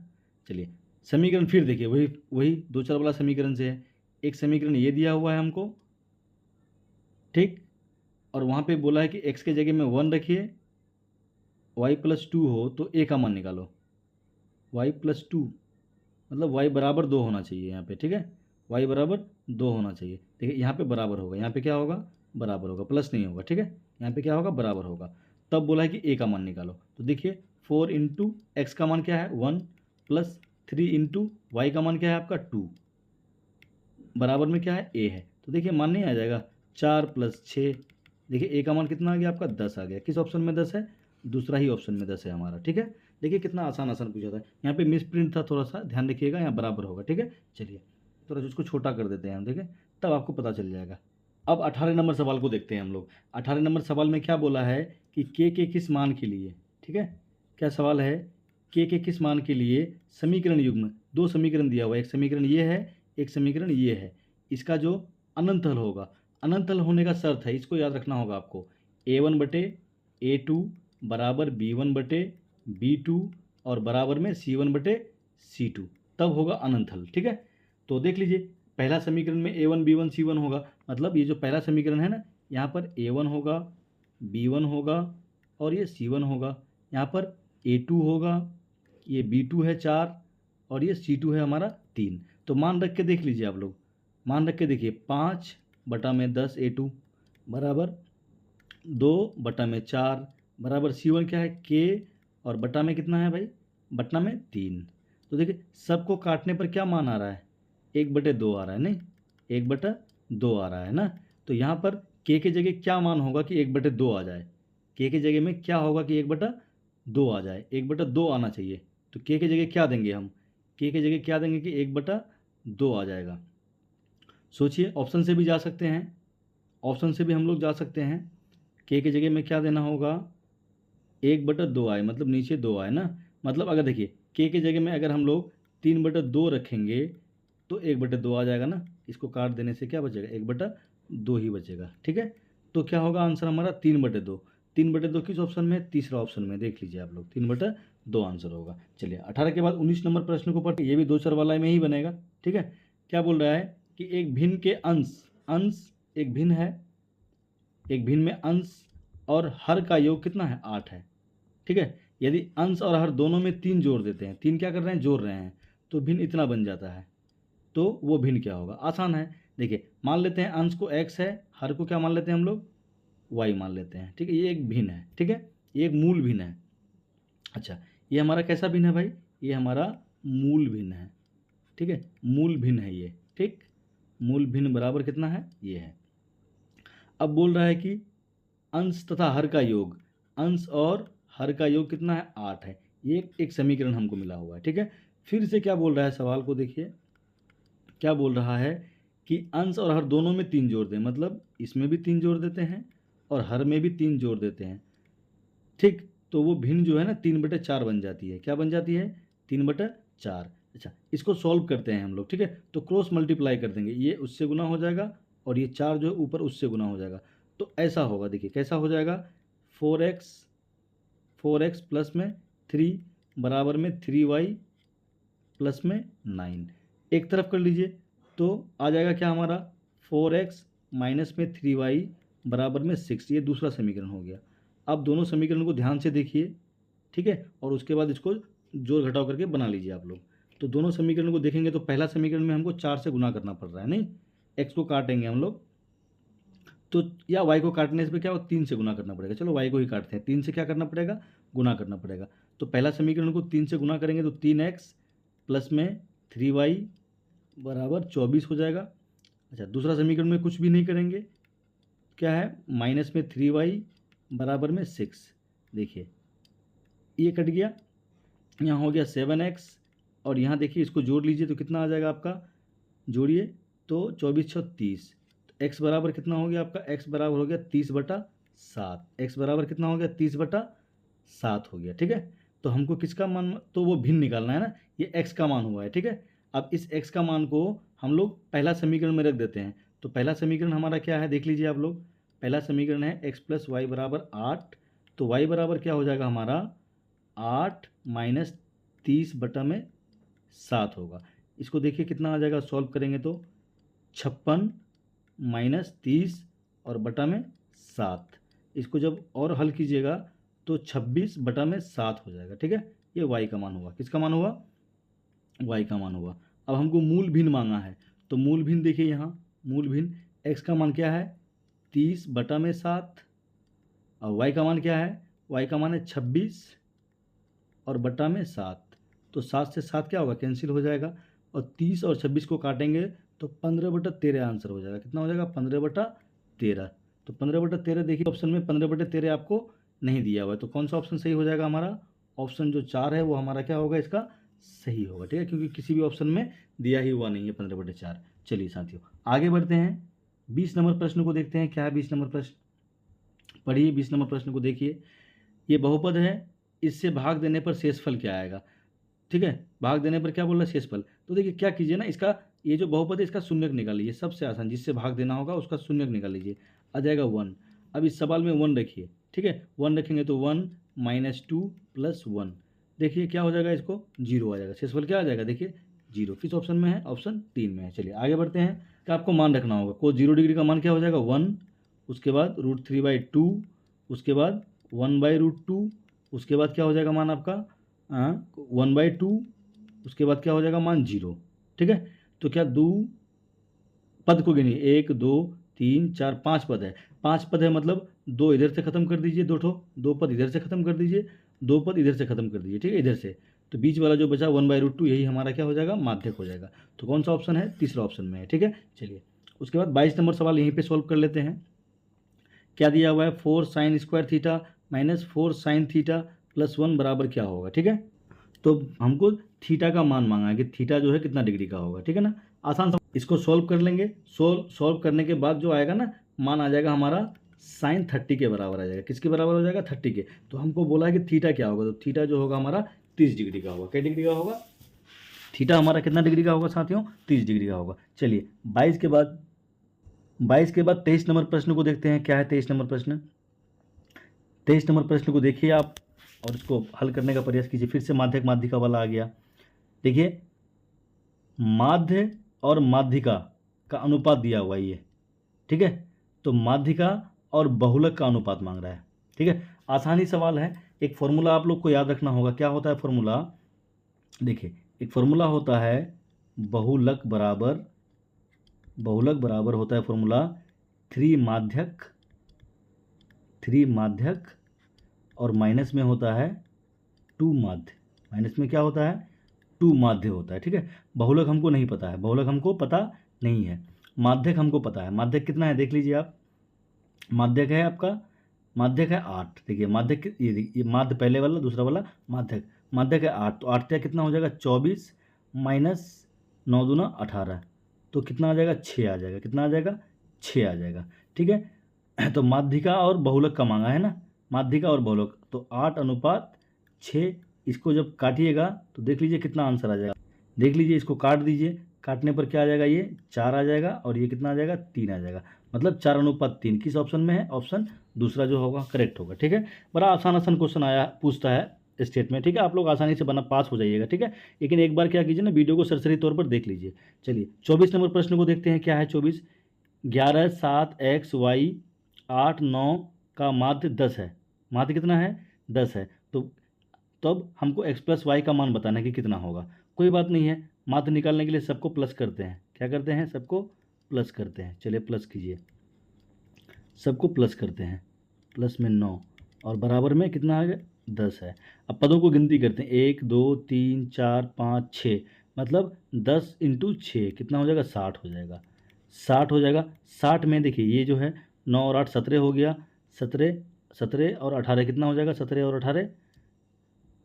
चलिए समीकरण फिर देखिए, वही वही दो चार वाला समीकरण से है। एक समीकरण ये दिया हुआ है हमको, ठीक, और वहाँ पे बोला है कि x के जगह में 1 रखिए, y+2 हो तो a का मान निकालो, y+2 मतलब y बराबर 2 होना चाहिए यहाँ पे, ठीक है, y बराबर 2 होना चाहिए। देखिए यहाँ पे बराबर होगा, यहाँ पे क्या होगा, बराबर होगा, प्लस नहीं होगा, ठीक है, यहाँ पे क्या होगा, बराबर होगा। तब बोला है कि a का मान निकालो, तो देखिए 4 इंटू एक्स का मान क्या है 1 प्लस 3 इंटू वाई का मान क्या है आपका 2, बराबर में क्या है a है। तो देखिए मान नहीं आ जाएगा, 4 + 6, देखिए a का मान कितना आ गया आपका 10 आ गया। किस ऑप्शन में 10 है, दूसरा ही ऑप्शन में 10 है हमारा, ठीक है। देखिए कितना आसान पूछा था, यहाँ पे मिस प्रिंट था, थोड़ा सा ध्यान रखिएगा, यहाँ बराबर होगा, ठीक है। चलिए थोड़ा उसको छोटा कर देते हैं हम, ठीक है, तब आपको पता चल जाएगा। अब 18 नंबर सवाल को देखते हैं हम लोग। 18 नंबर सवाल में क्या बोला है कि के किस मान के लिए, ठीक है। क्या सवाल है, के किस मान के लिए समीकरण युग्म, दो समीकरण दिया हुआ है, एक समीकरण ये है, एक समीकरण ये है, इसका जो अनंत हल होगा, अनंत हल होने का शर्त है, इसको याद रखना होगा आपको, a1/a2 बराबर b1/b2 और बराबर में c1/c2, तब होगा अनंत हल। ठीक है, तो देख लीजिए पहला समीकरण में a1 b1 c1 होगा, मतलब ये जो पहला समीकरण है ना, यहाँ पर a1 होगा, b1 होगा और ये c1 होगा, यहाँ पर a2 होगा, ये b2 है 4 और ये c2 है हमारा 3। तो मान रख के देख लीजिए आप लोग, मान रख के देखिए 5/10 a2 बराबर 2/4 बराबर c1 क्या है k और बटा में कितना है भाई, बटा में 3। तो देखिए सबको काटने पर क्या मान आ रहा है, 1/2 आ रहा है, नहीं 1/2 आ रहा है ना। तो यहाँ पर k की जगह क्या मान होगा कि 1/2 आ जाए, k की जगह में क्या होगा कि 1/2 आ जाए, 1/2 आना चाहिए। तो k की जगह क्या देंगे हम, k की जगह क्या देंगे कि 1/2 आ जाएगा। सोचिए ऑप्शन से भी जा सकते हैं, ऑप्शन से भी हम लोग जा सकते हैं, k की जगह में क्या देना होगा, 1/2 आए, मतलब नीचे 2 आए ना, मतलब अगर देखिए k की जगह में अगर हम लोग 3/2 रखेंगे तो 1/2 आ जाएगा ना, इसको काट देने से क्या बचेगा, 1/2 ही बचेगा। ठीक है, तो क्या होगा आंसर हमारा 3/2। 3/2 किस ऑप्शन में, तीसरा ऑप्शन में, देख लीजिए आप लोग 3/2 आंसर होगा। चलिए 18 के बाद 19 नंबर प्रश्न को पढ़ते, ये भी 2 चर वाला में ही बनेगा। ठीक है, क्या बोल रहा है कि एक भिन्न के अंश एक भिन्न है, एक भिन्न में अंश और हर का योग कितना है, 8 है। ठीक है, यदि अंश और हर दोनों में 3 जोड़ देते हैं, 3 क्या कर रहे हैं, जोड़ रहे हैं, तो भिन्न इतना बन जाता है। तो वो भिन्न क्या होगा, आसान है। देखिए मान लेते हैं अंश को x है, हर को क्या मान लेते हैं हम लोग, y मान लेते हैं। ठीक है, ये एक भिन्न है, ठीक है, ये एक मूल भिन्न है। अच्छा ये हमारा कैसा भिन्न है भाई, ये हमारा मूल भिन्न है। ठीक है, मूल भिन्न है ये, ठीक, मूल भिन्न बराबर कितना है, ये है। अब बोल रहा है कि अंश तथा हर का योग, अंश और हर का योग कितना है, 8 है। ये एक समीकरण हमको मिला हुआ है। ठीक है, फिर से क्या बोल रहा है, सवाल को देखिए क्या बोल रहा है कि अंश और हर दोनों में 3 जोड़ दें, मतलब इसमें भी 3 जोड़ देते हैं और हर में भी 3 जोड़ देते हैं। ठीक, तो वो भिन्न जो है ना 3/4 बन जाती है, क्या बन जाती है, 3/4। अच्छा इसको सॉल्व करते हैं हम लोग। ठीक है, तो क्रॉस मल्टीप्लाई कर देंगे, ये उससे गुना हो जाएगा और ये 4 जो है ऊपर उससे गुना हो जाएगा। तो ऐसा होगा, देखिए कैसा हो जाएगा, 4x प्लस में 3 बराबर में 3y प्लस में 9, एक तरफ कर लीजिए तो आ जाएगा क्या हमारा, 4x माइनस में 3y बराबर में 6, ये दूसरा समीकरण हो गया। अब दोनों समीकरण को ध्यान से देखिए, ठीक है, और उसके बाद इसको जोड़ घटाव करके बना लीजिए आप लोग। तो दोनों समीकरण को देखेंगे तो पहला समीकरण में हमको 4 से गुना करना पड़ रहा है, नहीं, x को काटेंगे हम लोग तो, या y को काटने से क्या हो, 3 से गुना करना पड़ेगा। चलो y को ही काटते हैं, 3 से क्या करना पड़ेगा, गुना करना पड़ेगा। तो पहला समीकरण को 3 से गुना करेंगे तो 3x प्लस में 3y बराबर 24 हो जाएगा। अच्छा दूसरा समीकरण में कुछ भी नहीं करेंगे, क्या है, माइनस में 3y बराबर में 6, देखिए ये कट गया, यहाँ हो गया 7x और यहाँ देखिए इसको जोड़ लीजिए तो कितना आ जाएगा आपका, जोड़िए तो 24×6 तो x बराबर कितना हो गया आपका, x बराबर हो गया 30/7, x बराबर कितना हो गया, 30/7 हो गया। ठीक है, तो हमको किसका मान, तो वो भिन्न निकालना है ना, ये x का मान हुआ है। ठीक है, अब इस x का मान को हम लोग पहला समीकरण में रख देते हैं। तो पहला समीकरण हमारा क्या है, देख लीजिए आप लोग, पहला समीकरण है x प्लस वाई बराबर 8, तो y बराबर क्या हो जाएगा हमारा 8 माइनस 30/7 होगा। इसको देखिए कितना आ जाएगा, सॉल्व करेंगे तो 56 माइनस 30 और बटा में 7, इसको जब और हल कीजिएगा तो 26/7 हो जाएगा। ठीक है, ये y का मान हुआ, किसका मान हुआ, y का मान हुआ। अब हमको मूल भिन्न मांगा है, तो मूल भिन्न देखिए यहाँ, मूल भिन्न x का मान क्या है, 30/7 और y का मान क्या है, y का मान है 26 और बटा में 7, तो 7 से 7 क्या होगा, कैंसिल हो जाएगा और 30 और 26 को काटेंगे तो 15/13 आंसर हो जाएगा। कितना हो जाएगा, 15/13। तो 15/13 देखिए ऑप्शन में 15/13 आपको नहीं दिया हुआ है, तो कौन सा ऑप्शन सही हो जाएगा हमारा, ऑप्शन जो 4 है वो हमारा क्या होगा, इसका सही होगा। ठीक है, क्योंकि किसी भी ऑप्शन में दिया ही हुआ नहीं है 15/4। चलिए साथियों आगे बढ़ते हैं, 20 नंबर प्रश्न को देखते हैं, क्या है 20 नंबर प्रश्न, पढ़िए 20 नंबर प्रश्न को देखिए। ये बहुपद है इससे भाग देने पर शेषफल क्या आएगा, ठीक है, भाग देने पर क्या बोल रहा है, शेषफल। तो देखिए क्या कीजिए ना, इसका ये जो बहुपद है इसका शून्यक निकाल लीजिए, सबसे आसान, जिससे भाग देना होगा उसका शून्यक निकाल लीजिए, आ जाएगा 1। अब इस सवाल में 1 रखिए, ठीक है, 1 रखेंगे तो 1 - 2 + 1, देखिए क्या हो जाएगा, इसको 0 आ जाएगा, शेषफल क्या आ जाएगा, देखिए 0। किस ऑप्शन में है, ऑप्शन 3 में है। चलिए आगे बढ़ते हैं, कि आपको मान रखना होगा, को 0 डिग्री का मान क्या हो जाएगा 1, उसके बाद √3/2, उसके बाद 1/√2, उसके बाद क्या हो जाएगा मान आपका 1/2, उसके बाद क्या हो जाएगा मान 0, ठीक है। तो क्या दो पद को गिनिए, 1 2 3 4 5 पद है, 5 पद है, मतलब 2 इधर से खत्म कर दीजिए, दो पद इधर से खत्म कर दीजिए, 2 पद इधर से खत्म कर दीजिए, ठीक है, इधर से। तो बीच वाला जो बचा 1/√2, यही हमारा क्या हो जाएगा, माध्यक हो जाएगा। तो कौन सा ऑप्शन है, तीसरा ऑप्शन में है, ठीक है। चलिए उसके बाद 22 नंबर सवाल यहीं पे सॉल्व कर लेते हैं। क्या दिया हुआ है, 4 sin² थीटा - 4 sin थीटा + 1 बराबर क्या होगा, ठीक है। तो हमको थीटा का मान मांगा है कि थीटा जो है कितना डिग्री का होगा, ठीक है ना। आसान, इसको सॉल्व कर लेंगे, सॉल्व करने के बाद जो आएगा ना मान, आ जाएगा हमारा sin 30 के बराबर आ जाएगा। किसके बराबर हो जाएगा, 30 के। तो हमको बोला है कि थीटा क्या होगा, तो थीटा जो होगा हमारा 30 डिग्री का होगा। क्या डिग्री का होगा, थीटा हमारा कितना डिग्री का होगा साथियों, 30 डिग्री का होगा। चलिए 22 के बाद 23 नंबर प्रश्न को देखते हैं। क्या है 23 नंबर प्रश्न, 23 नंबर प्रश्न को देखिए आप और इसको हल करने का प्रयास कीजिए। फिर से माध्यक माध्यिका वाला आ गया। देखिए माध्य और माध्यिका का अनुपात दिया हुआ है ये, ठीक है। तो माध्यिका और बहुलक का अनुपात मांग रहा है, ठीक है। आसानी सवाल है। एक फॉर्मूला आप लोग को याद रखना होगा। क्या होता है फॉर्मूला, देखिए एक फॉर्मूला होता है बहुलक बराबर होता है फॉर्मूला 3 माध्यक और माइनस में होता है 2 माध्य। माइनस में क्या होता है, 2 माध्य होता है, ठीक है। बहुलक हमको नहीं पता है, बहुलक हमको पता नहीं है। माध्यक हमको पता है। माध्यक कितना है देख लीजिए आप, माध्यक है आपका, माध्यक है 8। देखिए माध्यक, ये माध्य पहले वाला, दूसरा वाला माध्यक है 8। तो 8 कितना हो जाएगा 24 - 9 दूना 18, तो कितना आ जाएगा 6 आ जाएगा। कितना आ जाएगा 6 आ जाएगा, ठीक है। तो माध्यिका और बहुलक का मांगा है ना, माध्यिका और बहुलक, तो 8:6। इसको जब काटिएगा तो देख लीजिए कितना आंसर आ जाएगा। देख लीजिए इसको काट दीजिए, काटने पर क्या आ जाएगा, ये 4 आ जाएगा और ये कितना आ जाएगा 3 आ जाएगा, मतलब 4:3। किस ऑप्शन में है, ऑप्शन दूसरा जो होगा करेक्ट होगा, ठीक है। बड़ा आसान क्वेश्चन आया पूछता है स्टेट में, ठीक है। आप लोग आसानी से बना पास हो जाइएगा, ठीक है। लेकिन एक बार क्या कीजिए ना, वीडियो को सरसरी तौर पर देख लीजिए। चलिए 24 नंबर प्रश्न को देखते हैं। क्या है 24, 11 7 x y 8 9 का माध्य 10 है। माध्य कितना है 10 है। तो तब हमको x + y का मान बताना है कि कितना होगा। कोई बात नहीं है, माध्य निकालने के लिए सबको प्लस करते हैं। क्या करते हैं, सबको प्लस करते हैं। चलिए प्लस कीजिए, सबको प्लस करते हैं। प्लस में 9 और बराबर में कितना आ गया 10 है। अब पदों को गिनती करते हैं, 1 2 3 4 5 6, मतलब 10 × 6 कितना हो जाएगा 60 हो जाएगा। 60 हो जाएगा। 60 में देखिए ये जो है 9 और 8 17 हो गया, 17 और 18 कितना हो जाएगा, 17 और 18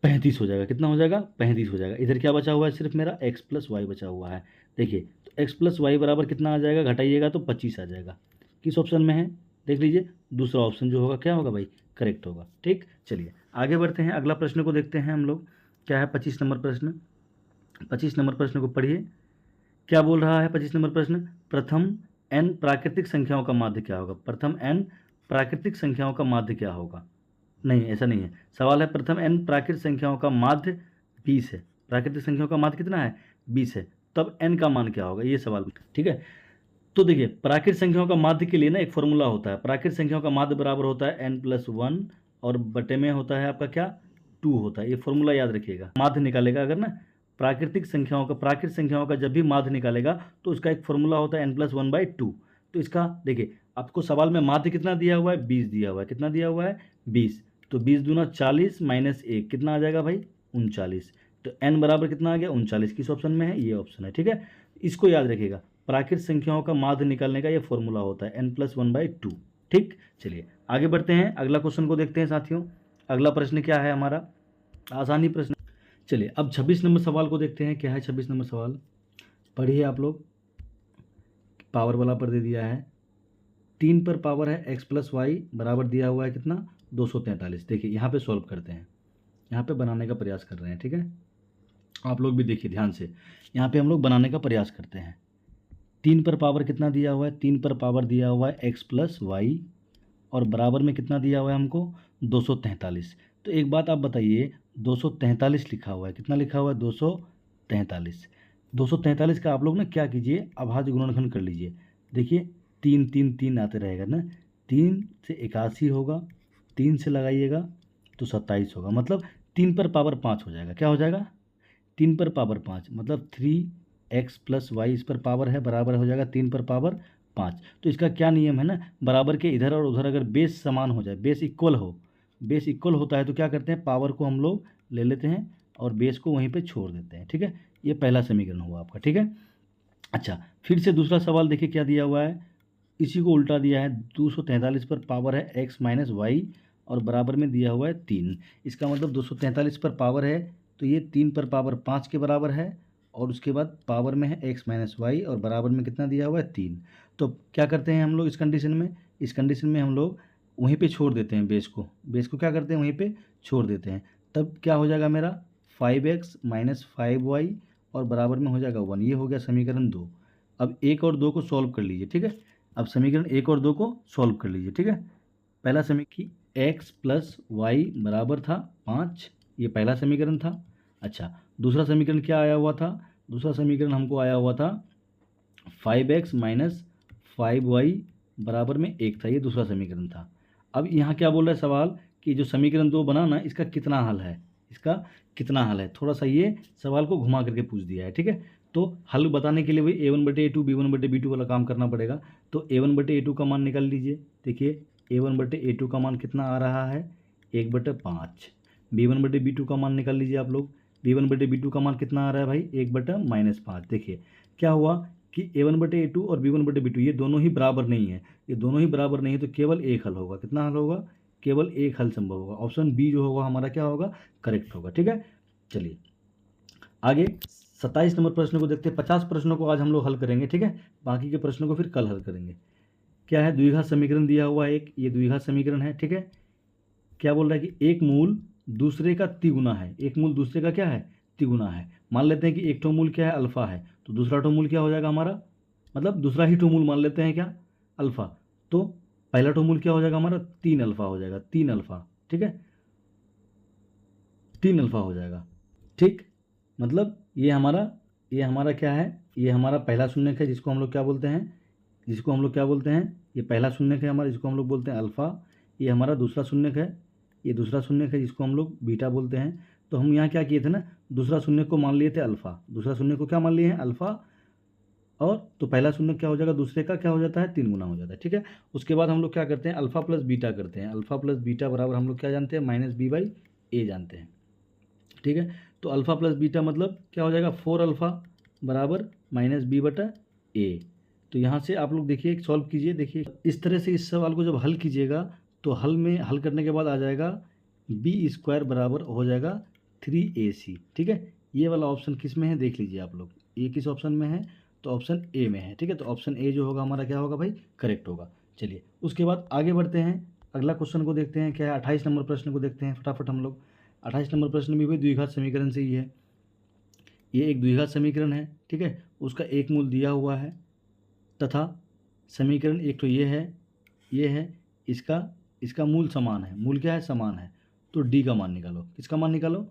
35 हो जाएगा। कितना हो जाएगा 35 हो जाएगा। इधर क्या बचा हुआ है, सिर्फ मेरा x + y बचा हुआ है। देखिए तो x + y बराबर कितना आ जाएगा, घटाइएगा तो 25 आ जाएगा। किस ऑप्शन में है देख लीजिए, दूसरा ऑप्शन जो होगा क्या होगा भाई, करेक्ट होगा, ठीक। चलिए आगे बढ़ते हैं, अगला प्रश्न को देखते हैं हम लोग। क्या है 25 नंबर प्रश्न। 25 नंबर प्रश्न को पढ़िए। क्या बोल रहा है 25 नंबर प्रश्न, प्रथम n प्राकृतिक संख्याओं का माध्य क्या होगा। प्रथम n प्राकृतिक संख्याओं का माध्य क्या होगा, नहीं ऐसा नहीं है। सवाल है प्रथम n प्राकृतिक संख्याओं का माध्य 20 है। प्राकृतिक संख्याओं का माध्य कितना है 20 है, तब n का मान क्या होगा, ये सवाल, ठीक है। तो देखिए प्राकृतिक संख्याओं का माध्य के लिए ना एक फॉर्मूला होता है। प्राकृतिक संख्याओं का माध्य बराबर होता है n + 1 और बटे में होता है आपका क्या 2 होता है। ये फॉर्मूला याद रखिएगा। माध्य निकालेगा अगर ना प्राकृतिक संख्याओं का जब भी माध्य निकालेगा तो उसका एक फॉर्मूला होता है n + 1/2। तो इसका देखिए आपको सवाल में माध्य कितना दिया हुआ है 20 दिया हुआ है। कितना दिया हुआ है 20, तो 20 दूना 40 - 1 कितना आ जाएगा भाई 39। तो n बराबर कितना आ गया 39। किस ऑप्शन में है, ये ऑप्शन है, ठीक है। इसको याद रखिएगा, प्राकृतिक संख्याओं का माध्य निकालने का ये फॉर्मूला होता है n + 1/2, ठीक। चलिए आगे बढ़ते हैं, अगला क्वेश्चन को देखते हैं साथियों। अगला प्रश्न क्या है हमारा, आसानी प्रश्न। चलिए अब 26 नंबर सवाल को देखते हैं। क्या है 26 नंबर सवाल, पढ़िए आप लोग। पावर वाला पर दे दिया है 3 पर पावर है x + y बराबर दिया हुआ है कितना 243। देखिए यहाँ पे सॉल्व करते हैं। यहाँ पे बनाने का प्रयास कर रहे हैं, ठीक है। आप लोग भी देखिए ध्यान से, यहाँ पे हम लोग बनाने का प्रयास करते हैं। 3 पर पावर कितना दिया हुआ है, 3 पर पावर दिया हुआ है x प्लस वाई, और बराबर में कितना दिया हुआ है हमको 243। तो एक बात आप बताइए, 243 लिखा हुआ है, कितना लिखा हुआ है 243। 243 का आप लोग ना क्या कीजिए, अभाज्य गुणनखंड कर लीजिए। देखिए 3 3 3 आते रहेगा ना, 3 से 81 होगा, 3 से लगाइएगा तो 27 होगा, मतलब 3 पर पावर 5 हो जाएगा। क्या हो जाएगा, 3 पर पावर 5, मतलब 3x प्लस वाई इस पर पावर है, बराबर हो जाएगा 3 पर पावर 5। तो इसका क्या नियम है ना, बराबर के इधर और उधर अगर बेस समान हो जाए, बेस इक्वल हो, बेस इक्वल होता है तो क्या करते हैं, पावर को हम लोग ले लेते हैं और बेस को वहीं पे छोड़ देते हैं, ठीक है। ये पहला समीकरण हुआ आपका, ठीक है। अच्छा, फिर से दूसरा सवाल देखिए क्या दिया हुआ है, इसी को उल्टा दिया है। 243 पर पावर है x माइनस वाई, और बराबर में दिया हुआ है 3। इसका मतलब 243 पर पावर है तो ये 3 पर पावर 5 के बराबर है, और उसके बाद पावर में है x माइनस वाई, और बराबर में कितना दिया हुआ है 3। तो क्या करते हैं हम लोग इस कंडीशन में, इस कंडीशन में हम लोग वहीं पे छोड़ देते हैं बेस को, बेस को क्या करते हैं वहीं पे छोड़ देते हैं। तब क्या हो जाएगा मेरा 5x माइनस 5y, और बराबर में हो जाएगा 1। ये हो गया समीकरण 2। अब 1 और 2 को सॉल्व कर लीजिए, ठीक है। अब समीकरण 1 और 2 को सॉल्व कर लीजिए, ठीक है। पहला समीकरण x प्लस वाई बराबर था 5, ये पहला समीकरण था। अच्छा, दूसरा समीकरण क्या आया हुआ था, दूसरा समीकरण हमको आया हुआ था 5x माइनस 5y बराबर में 1 था, ये दूसरा समीकरण था। अब यहाँ क्या बोल रहा है सवाल, कि जो समीकरण 2 बना ना, इसका कितना हल है, इसका कितना हल है, थोड़ा सा ये सवाल को घुमा करके पूछ दिया है, ठीक है। तो हल बताने के लिए वही a1/a2 b1/b2 वाला काम करना पड़ेगा। तो a1/a2 का मान निकाल लीजिए। देखिए a1/a2 का मान कितना आ रहा है 1/5। b1/b2 का मान निकाल लीजिए आप लोग। b1/b2 का मान कितना आ रहा है भाई 1/-5। देखिए क्या हुआ कि a1/a2 और b1/b2 ये दोनों ही बराबर नहीं है, ये दोनों ही बराबर नहीं है, तो केवल एक हल होगा। कितना हल होगा, केवल एक हल संभव होगा। ऑप्शन बी जो होगा हमारा क्या होगा, करेक्ट होगा, ठीक है। चलिए आगे 27 नंबर प्रश्न को देखते हैं। 50 प्रश्नों को आज हम लोग हल करेंगे, ठीक है। बाकी के प्रश्नों को फिर कल हल करेंगे। क्या है, द्विघात समीकरण दिया हुआ है एक, ये द्विघात समीकरण है, ठीक है। क्या बोल रहा है कि एक मूल दूसरे का तिगुना है, एक मूल दूसरे का क्या है, तिगुना है। मान लेते हैं कि एक ठो मूल क्या है, अल्फा है, तो दूसरा ठो मूल क्या हो जाएगा हमारा, मतलब दूसरा ही ठो मूल मान लेते हैं क्या, अल्फा। तो पहला ठो मूल क्या हो जाएगा हमारा 3 अल्फा हो जाएगा, 3 अल्फा, ठीक है, 3 अल्फा हो जाएगा, ठीक। मतलब ये हमारा क्या है, ये हमारा पहला शून्यक है, जिसको हम लोग क्या बोलते हैं, जिसको हम लोग क्या बोलते हैं, ये पहला शून्यक है हमारा, जिसको हम लोग बोलते हैं अल्फ़ा। ये हमारा दूसरा शून्यक है, ये दूसरा शून्यक है, जिसको हम लोग बीटा बोलते हैं। तो हम यहाँ क्या किए थे ना, दूसरा शून्यक को मान लिए थे अल्फ़ा, दूसरा शून्यक को क्या मान लिए हैं अल्फ़ा, और तो पहला शून्यक क्या हो जाएगा, दूसरे का क्या हो जाता है 3 गुना हो जाता है, ठीक है। उसके बाद हम लोग क्या करते हैं, अल्फ़ा प्लस बीटा करते हैं। अल्फ़ा प्लस बीटा बराबर हम लोग क्या जानते हैं, -b/a जानते हैं, ठीक है। तो अल्फ़ा प्लस बीटा मतलब क्या हो जाएगा 4 अल्फ़ा बराबर -b/a। तो यहाँ से आप लोग देखिए सॉल्व कीजिए। देखिए इस तरह से इस सवाल को जब हल कीजिएगा तो हल करने के बाद आ जाएगा b² बराबर हो जाएगा 3ac, ठीक है। ये वाला ऑप्शन किस में है देख लीजिए आप लोग, ये किस ऑप्शन में है, तो ऑप्शन ए में है, ठीक है। तो ऑप्शन ए जो होगा हमारा क्या होगा भाई, करेक्ट होगा। चलिए उसके बाद आगे बढ़ते हैं, अगला क्वेश्चन को देखते हैं क्या है, 28 नंबर प्रश्न को देखते हैं फटाफट हम लोग। 28 नंबर प्रश्न भी वही द्विघात समीकरण से ही है। ये एक द्विघात समीकरण है, ठीक है, उसका एक मूल दिया हुआ है, तथा समीकरण एक तो ये है, इसका इसका मूल समान है, मूल क्या है, समान है। तो डी का मान निकालो, किसका मान निकालो,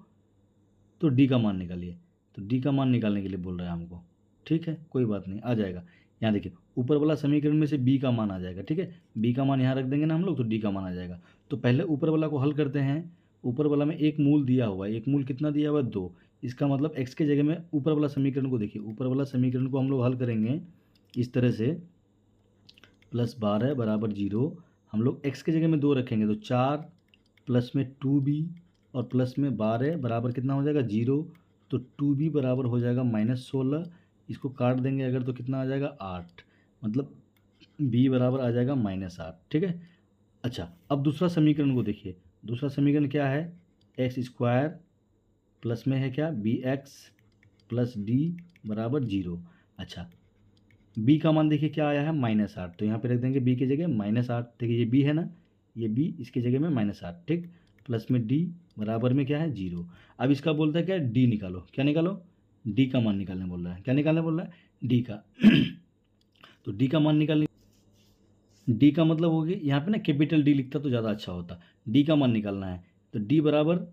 तो डी का मान निकालिए। तो डी का मान निकालने के लिए बोल रहा है हमको, ठीक है, कोई बात नहीं, आ जाएगा। यहाँ देखिए ऊपर वाला समीकरण में से बी का मान आ जाएगा, ठीक है, बी का मान यहाँ रख देंगे ना हम लोग, तो डी का मान आ जाएगा। तो पहले ऊपर वाला को हल करते हैं। ऊपर वाला में एक मूल दिया हुआ है, एक मूल कितना दिया हुआ है 2। इसका मतलब x के जगह में ऊपर वाला समीकरण को देखिए, ऊपर वाला समीकरण को हम लोग हल करेंगे इस तरह से, +12 बराबर 0। हम लोग x के जगह में 2 रखेंगे तो 4 प्लस में 2b और प्लस में 12 बराबर कितना हो जाएगा 0। तो 2b बराबर हो जाएगा -16। इसको काट देंगे अगर तो कितना आ जाएगा 8, मतलब b बराबर आ जाएगा -8, ठीक है। अच्छा अब दूसरा समीकरण को देखिए, दूसरा समीकरण क्या है, x² प्लस में है क्या bx प्लस d बराबर 0। अच्छा b का मान देखिए क्या आया है -8, तो यहाँ पे रख देंगे b की जगह -8। देखिए ये b है ना, ये b इसकी जगह में -8, ठीक। प्लस में डी बराबर में क्या है 0। अब इसका बोलता है क्या, डी निकालो। क्या निकालो, डी का मान निकालने बोल रहा है। क्या निकालने बोल रहा है, डी का। तो डी का मान निकालने, डी का मतलब होगी यहाँ पे ना कैपिटल डी लिखता तो ज़्यादा अच्छा होता। डी का मान निकालना है तो डी बराबर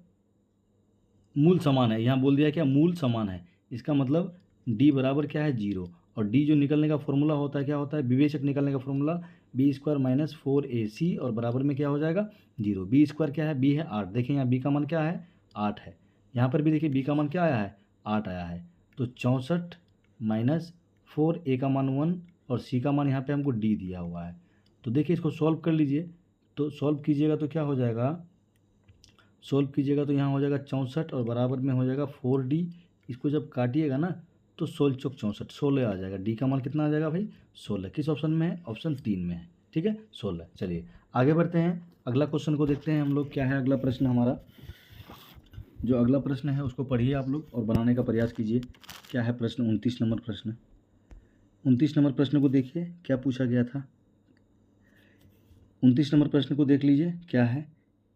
मूल समान है, यहाँ बोल दिया क्या, मूल समान है। इसका मतलब डी बराबर क्या है 0। और डी जो निकलने का फॉर्मूला होता है क्या होता है, विवेचक निकलने का formula B square minus 4ac और बराबर में क्या हो जाएगा 0। बी स्क्वायर क्या है, बी है 8। देखिए यहाँ बी का मान क्या है 8 है। यहाँ पर भी देखिए बी का मान क्या आया है 8 आया है। तो 64 माइनस 4, ए का मान 1 और सी का मान यहाँ पे हमको डी दिया हुआ है। तो देखिए इसको सॉल्व कर लीजिए। तो सॉल्व कीजिएगा तो क्या हो जाएगा, सॉल्व कीजिएगा तो यहाँ हो जाएगा 64 और बराबर में हो जाएगा 4d। इसको जब काटिएगा ना तो 16 चौक 64, 16 आ जाएगा। डी का मान कितना आ जाएगा भाई 16। किस ऑप्शन में है, ऑप्शन 3 में है। ठीक है 16। चलिए आगे बढ़ते हैं, अगला क्वेश्चन को देखते हैं हम लोग। क्या है अगला प्रश्न हमारा, जो अगला प्रश्न है उसको पढ़िए आप लोग और बनाने का प्रयास कीजिए। क्या है प्रश्न, 29 नंबर प्रश्न। 29 नंबर प्रश्न को देखिए क्या पूछा गया था। 29 नंबर प्रश्न को देख लीजिए क्या है,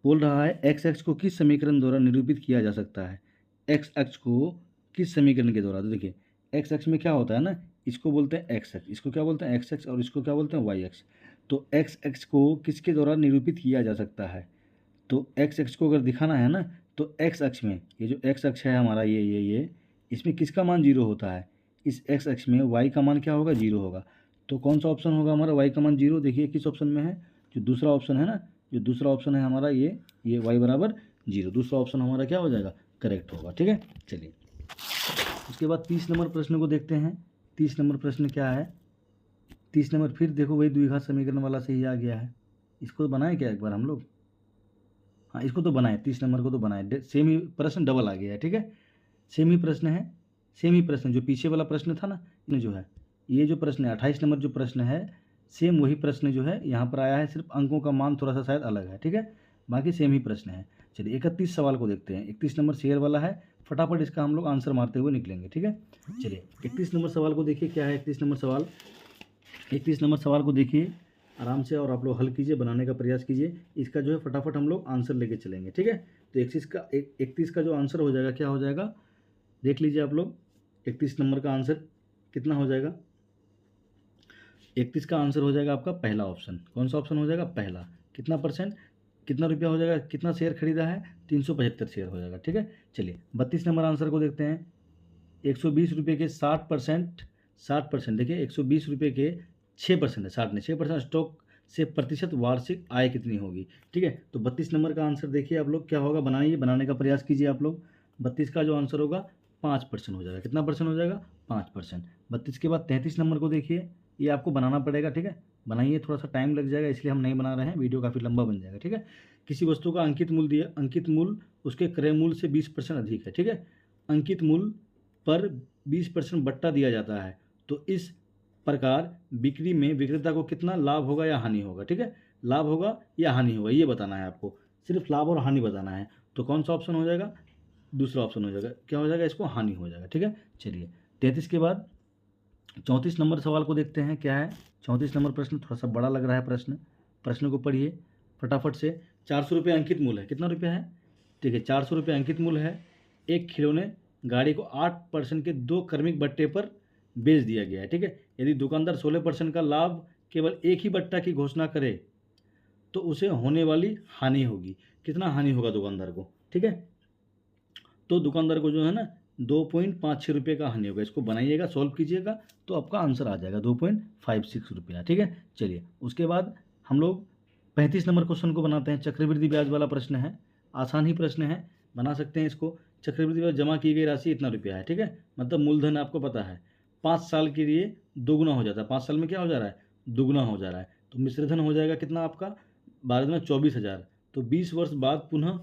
बोल रहा है एक्स एक्स को किस समीकरण द्वारा निरूपित किया जा सकता है। एक्स एक्स को किस समीकरण के द्वारा, तो देखिए एक्स एक्स में क्या होता है ना, इसको बोलते हैं एक्स एक्स, इसको क्या बोलते हैं एक्स एक्स और इसको क्या बोलते हैं वाई एक्स। तो एक्स एक्स को किसके द्वारा निरूपित किया जा सकता है, तो एक्स एक्स को अगर दिखाना है ना तो एक्स अक्ष में, ये जो एक्स अक्ष है हमारा ये इसमें किसका मान 0 होता है, इस एक्स अक्ष में वाई का मान क्या होगा 0 होगा। तो कौन सा ऑप्शन होगा हमारा, वाई का मान 0। देखिए किस ऑप्शन में है, जो दूसरा ऑप्शन है ना, जो दूसरा ऑप्शन है हमारा ये वाई बराबर 0, दूसरा ऑप्शन हमारा क्या हो जाएगा करेक्ट होगा। ठीक है चलिए उसके बाद 30 नंबर प्रश्न को देखते हैं। 30 नंबर प्रश्न क्या है, 30 नंबर फिर देखो वही द्विघात समीकरण वाला से ही आ गया है। इसको बनाए क्या एक बार हम लोग, हाँ इसको तो बनाए, 30 नंबर को तो बनाए, सेम ही प्रश्न डबल आ गया है। ठीक है सेम ही प्रश्न है, सेम ही प्रश्न जो पीछे वाला प्रश्न था ना, जो है ये जो प्रश्न है 28 नंबर जो प्रश्न है, सेम वही प्रश्न जो है यहाँ पर आया है, सिर्फ अंकों का मान थोड़ा सा शायद अलग है। ठीक है बाकी सेम ही प्रश्न है। चलिए 31 सवाल को देखते हैं। 31 नंबर शेयर वाला है, फटाफट इसका हम लोग आंसर मारते हुए निकलेंगे। ठीक है चलिए 31 नंबर सवाल को देखिए क्या है। 31 नंबर सवाल, 31 नंबर सवाल को देखिए आराम से और आप लोग हल कीजिए, बनाने का प्रयास कीजिए। इसका जो है फटाफट हम लोग आंसर लेके चलेंगे। ठीक है तो 31 का जो आंसर हो जाएगा क्या हो जाएगा, देख लीजिए आप लोग। 31 नंबर का आंसर कितना हो जाएगा, 31 का आंसर हो जाएगा आपका पहला ऑप्शन। कौन सा ऑप्शन हो जाएगा, पहला। कितना परसेंट, कितना रुपया हो जाएगा, कितना शेयर खरीदा है 375 शेयर हो जाएगा। ठीक है चलिए 32 नंबर आंसर को देखते हैं। 120 रुपये के 60%, देखिए 120 रुपये के 6% है, 60 ने 6% स्टॉक से प्रतिशत वार्षिक आय कितनी होगी। ठीक है तो 32 नंबर का आंसर देखिए आप लोग क्या होगा, बनाइए, बनाने का प्रयास कीजिए आप लोग। 32 का जो आंसर होगा 5% हो जाएगा। कितना परसेंट हो जाएगा 5%। 32 के बाद 33 नंबर को देखिए, ये आपको बनाना पड़ेगा। ठीक है बनाइए, थोड़ा सा टाइम लग जाएगा इसलिए हम नहीं बना रहे हैं, वीडियो काफ़ी लंबा बन जाएगा। ठीक है किसी वस्तु का अंकित मूल्य दिया, अंकित मूल्य उसके क्रय मूल्य से 20% अधिक है। ठीक है अंकित मूल्य पर 20% बट्टा दिया जाता है, तो इस प्रकार बिक्री में विक्रेता को कितना लाभ होगा या हानि होगा। ठीक है लाभ होगा या हानि होगा ये बताना है आपको, सिर्फ लाभ और हानि बताना है। तो कौन सा ऑप्शन हो जाएगा, दूसरा ऑप्शन हो जाएगा। क्या हो जाएगा, इसको हानि हो जाएगा। ठीक है चलिए 33 के बाद 34 नंबर सवाल को देखते हैं क्या है। 34 नंबर प्रश्न थोड़ा सा बड़ा लग रहा है प्रश्न को पढ़िए फटाफट से। 400 रुपये अंकित मूल्य है, कितना रुपया है, ठीक है 400 रुपये अंकित मूल्य है। एक खिलौने गाड़ी को 8% के 2 क्रमिक बट्टे पर बेच दिया गया है। ठीक है यदि दुकानदार 16% का लाभ केवल एक ही बट्टा की घोषणा करे तो उसे होने वाली हानि होगी। कितना हानि होगा दुकानदार को, ठीक है तो दुकानदार को जो है ना 2.56 रुपये का हानि होगा। इसको बनाइएगा, सॉल्व कीजिएगा तो आपका आंसर आ जाएगा 2.56 रुपया। ठीक है चलिए उसके बाद हम लोग 35 नंबर क्वेश्चन को बनाते हैं। चक्रवृद्धि ब्याज वाला प्रश्न है, आसान ही प्रश्न है, बना सकते हैं इसको। चक्रवृद्धि ब्याज जमा की गई राशि इतना रुपया है। ठीक है मतलब मूलधन आपको पता है 5 साल के लिए दोगुना हो जाता है, 5 साल में क्या हो जा रहा है दुगुना हो जा रहा है। तो मिश्रधन हो जाएगा कितना आपका 12 में 24,000, तो 20 वर्ष बाद पुनः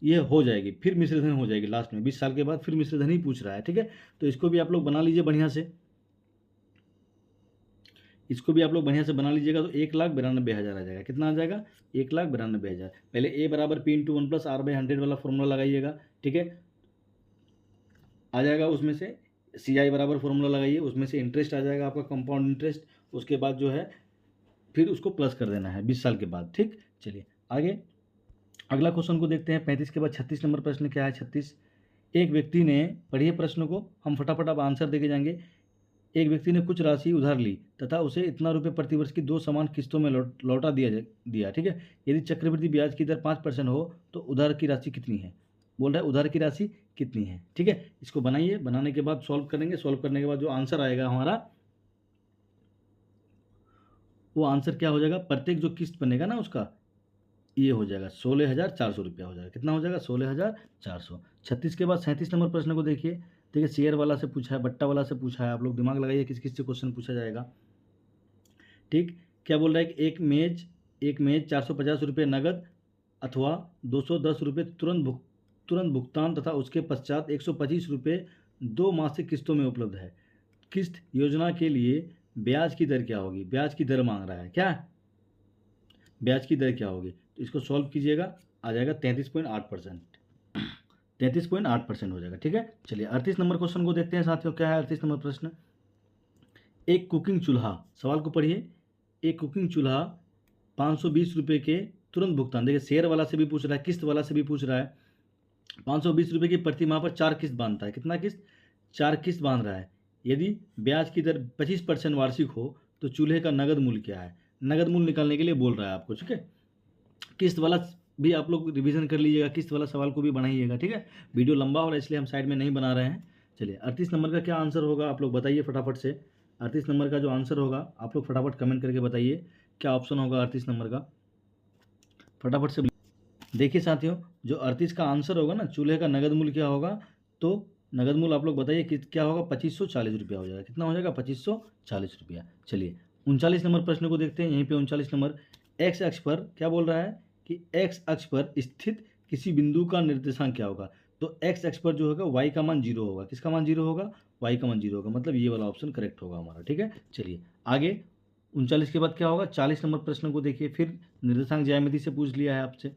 ये हो जाएगी, फिर मिश्रधन हो जाएगी लास्ट में 20 साल के बाद, फिर मिश्रधन ही पूछ रहा है। ठीक है तो इसको भी आप लोग बना लीजिए बढ़िया से, इसको भी आप लोग बढ़िया से बना लीजिएगा। तो 1,92,000 आ जाएगा। कितना आ जाएगा 1,92,000। पहले ए बराबर P × 1 + R/100 वाला फॉर्मूला लगाइएगा। ठीक है आ जाएगा, उसमें से CI बराबर फॉर्मूला लगाइए, उसमें से इंटरेस्ट आ जाएगा आपका कंपाउंड इंटरेस्ट। उसके बाद जो है फिर उसको प्लस कर देना है 20 साल के बाद। ठीक चलिए आगे अगला क्वेश्चन को देखते हैं 35 के बाद 36 नंबर प्रश्न क्या है। 36, एक व्यक्ति ने, पढ़िए प्रश्न को, हम फटाफट अब आंसर देके जाएंगे। एक व्यक्ति ने कुछ राशि उधार ली तथा उसे इतना रुपये प्रतिवर्ष की 2 समान किस्तों में लौटा दिया। ठीक है, यदि चक्रवृद्धि ब्याज की दर 5% हो तो उधार की राशि कितनी है। बोल रहा है उधार की राशि कितनी है। ठीक है, इसको बनाइए, बनाने के बाद सॉल्व करेंगे। सॉल्व करने के बाद जो आंसर आएगा हमारा, वो आंसर क्या हो जाएगा, प्रत्येक जो किस्त बनेगा ना उसका, ये हो जाएगा 16,400 रुपया हो जाएगा। कितना हो जाएगा, 16,400। 36 के बाद 37 नंबर प्रश्न को देखिए। देखिए, शेयर वाला से पूछा है, बट्टा वाला से पूछा है। आप लोग दिमाग लगाइए किस किस से क्वेश्चन पूछा जाएगा। ठीक, क्या बोल रहा है कि एक मेज 450 रुपये नगद अथवा 210 रुपये तुरंत भुगतान तथा उसके पश्चात 125 रुपये 2 मासिक किस्तों में उपलब्ध है। किस्त योजना के लिए ब्याज की दर क्या होगी। ब्याज की दर मांग रहा है, क्या ब्याज की दर क्या होगी। तो इसको सॉल्व कीजिएगा, आ जाएगा 33.8%। 33.8% हो जाएगा। ठीक है, चलिए 38 नंबर क्वेश्चन को देखते हैं साथियों। क्या है 38 नंबर प्रश्न। एक कुकिंग चूल्हा, सवाल को पढ़िए। एक कुकिंग चूल्हा 520 रुपये के तुरंत भुगतान, देखिए शेयर वाला से भी पूछ रहा है, किस्त वाला से भी पूछ रहा है। 520 रुपये की प्रति माह पर 4 किस्त बांधता है। कितना किस्त, 4 किस्त बांध रहा है। यदि ब्याज की दर 25% वार्षिक हो तो चूल्हे का नगद मूल्य क्या है। नगद मूल्य निकालने के लिए बोल रहा है आपको। ठीक है, किस्त वाला भी आप लोग रिवीजन कर लीजिएगा, किस्त वाला सवाल को भी बनाइएगा। ठीक है, वीडियो लंबा हो रहा है इसलिए हम साइड में नहीं बना रहे हैं। चलिए 38 नंबर का क्या आंसर होगा, आप लोग बताइए फटाफट से। 38 नंबर का जो आंसर होगा आप लोग फटाफट कमेंट करके बताइए क्या ऑप्शन होगा 38 नंबर का, फटाफट से। देखिए साथियों, जो 38 का आंसर होगा ना, चूल्हे का नगद मूल्य क्या होगा, तो नगद मूल्य आप लोग बताइए कि क्या होगा, 2540 रुपया हो जाएगा। कितना हो जाएगा, 2540 रुपया। चलिए 39 नंबर प्रश्न को देखते हैं। यहीं पे 39 नंबर, एक्स अक्ष पर क्या बोल रहा है कि एक्स अक्ष पर स्थित किसी बिंदु का निर्देशांक क्या होगा। तो एक्स अक्ष पर जो होगा वाई का मान 0 होगा। किसका मान 0 होगा, वाई का मान 0 होगा, मतलब ये वाला ऑप्शन करेक्ट होगा हमारा। ठीक है, चलिए आगे 39 के बाद क्या होगा, 40 नंबर प्रश्न को देखिए। फिर निर्देशांक ज्यामिति से पूछ लिया है आपसे।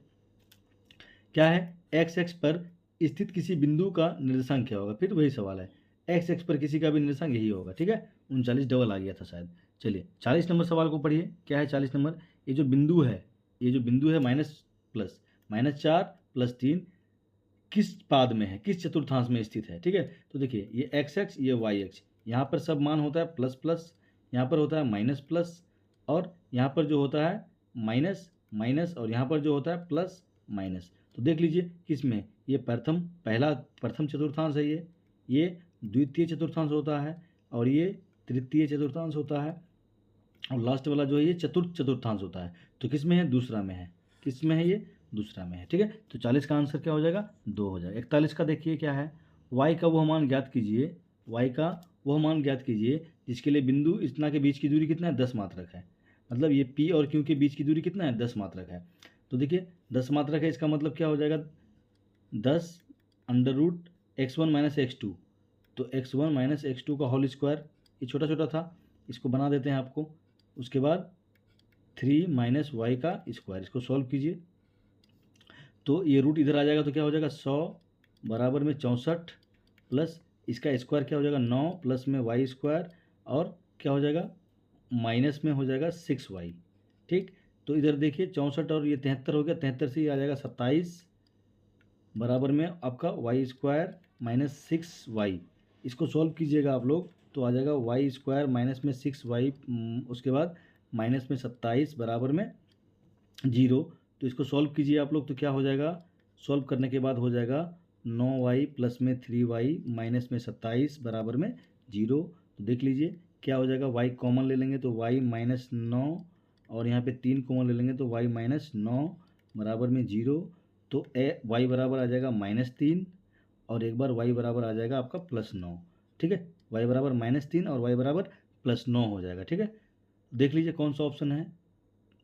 क्या है, एक्स एक्स पर स्थित किसी बिंदु का निर्देशांक क्या होगा। फिर वही सवाल है, एक्स एक्स पर किसी का भी निर्देशांक यही होगा। ठीक है, 39 डबल आ गया था शायद। चलिए 40 नंबर सवाल को पढ़िए। क्या है 40 नंबर, ये जो बिंदु है, ये जो बिंदु है -4 + 3 किस पाद में है, किस चतुर्थांश में स्थित है। ठीक है, तो देखिए ये एक्स एक्स, ये वाई एक्स, यहाँ पर सब मान होता है प्लस प्लस, यहाँ पर होता है माइनस प्लस, और यहाँ पर जो होता है माइनस माइनस, और यहाँ पर जो होता है प्लस माइनस। तो देख लीजिए किस में, ये प्रथम चतुर्थांश है, ये द्वितीय चतुर्थांश होता है, और ये तृतीय चतुर्थांश होता है, और लास्ट वाला जो है ये चतुर्थ चतुर्थांश होता है। तो किस में है, दूसरा में है। किस में है, ये दूसरा में है। ठीक है, तो 40 का आंसर क्या हो जाएगा, 2 हो जाएगा। 41 का देखिए क्या है, y का वह मान ज्ञात कीजिए, y का वह मान ज्ञात कीजिए जिसके लिए बिंदु इतना के बीच की दूरी कितना है, 10 मात्रक है। मतलब ये p और q के बीच की दूरी कितना है, 10 मात्रक है। तो देखिए 10 मात्रक है, इसका मतलब क्या हो जाएगा, 10 √(x1 - x2)। तो x1 - x2 का होल स्क्वायर, ये छोटा छोटा था, इसको बना देते हैं आपको। उसके बाद 3 - y का स्क्वायर, इसको सॉल्व कीजिए तो ये रूट इधर आ जाएगा, तो क्या हो जाएगा 100 बराबर में 64 प्लस इसका स्क्वायर क्या हो जाएगा 9 प्लस में y स्क्वायर, और क्या हो जाएगा माइनस में हो जाएगा 6y। ठीक, तो इधर देखिए 64 और ये 73 हो गया, 73 से ये आ जाएगा 27 बराबर में आपका y स्क्वायर माइनस 6y। इसको सॉल्व कीजिएगा आप लोग तो आ जाएगा y स्क्वायर माइनस में 6y, उसके बाद माइनस में 27 बराबर में 0। तो इसको सॉल्व कीजिए आप लोग तो क्या हो जाएगा, सॉल्व करने के बाद हो जाएगा 9y प्लस में 3y माइनस में 27 बराबर में 0। तो देख लीजिए क्या हो जाएगा, y कॉमन ले लेंगे तो y -9, और यहाँ पे 3 कॉमन ले लेंगे तो y -9 बराबर में 0। तो y बराबर आ जाएगा -3, और एक बार y बराबर आ जाएगा आपका +9। ठीक है, y बराबर -3 और y बराबर +9 हो जाएगा। ठीक है, देख लीजिए कौन सा ऑप्शन है,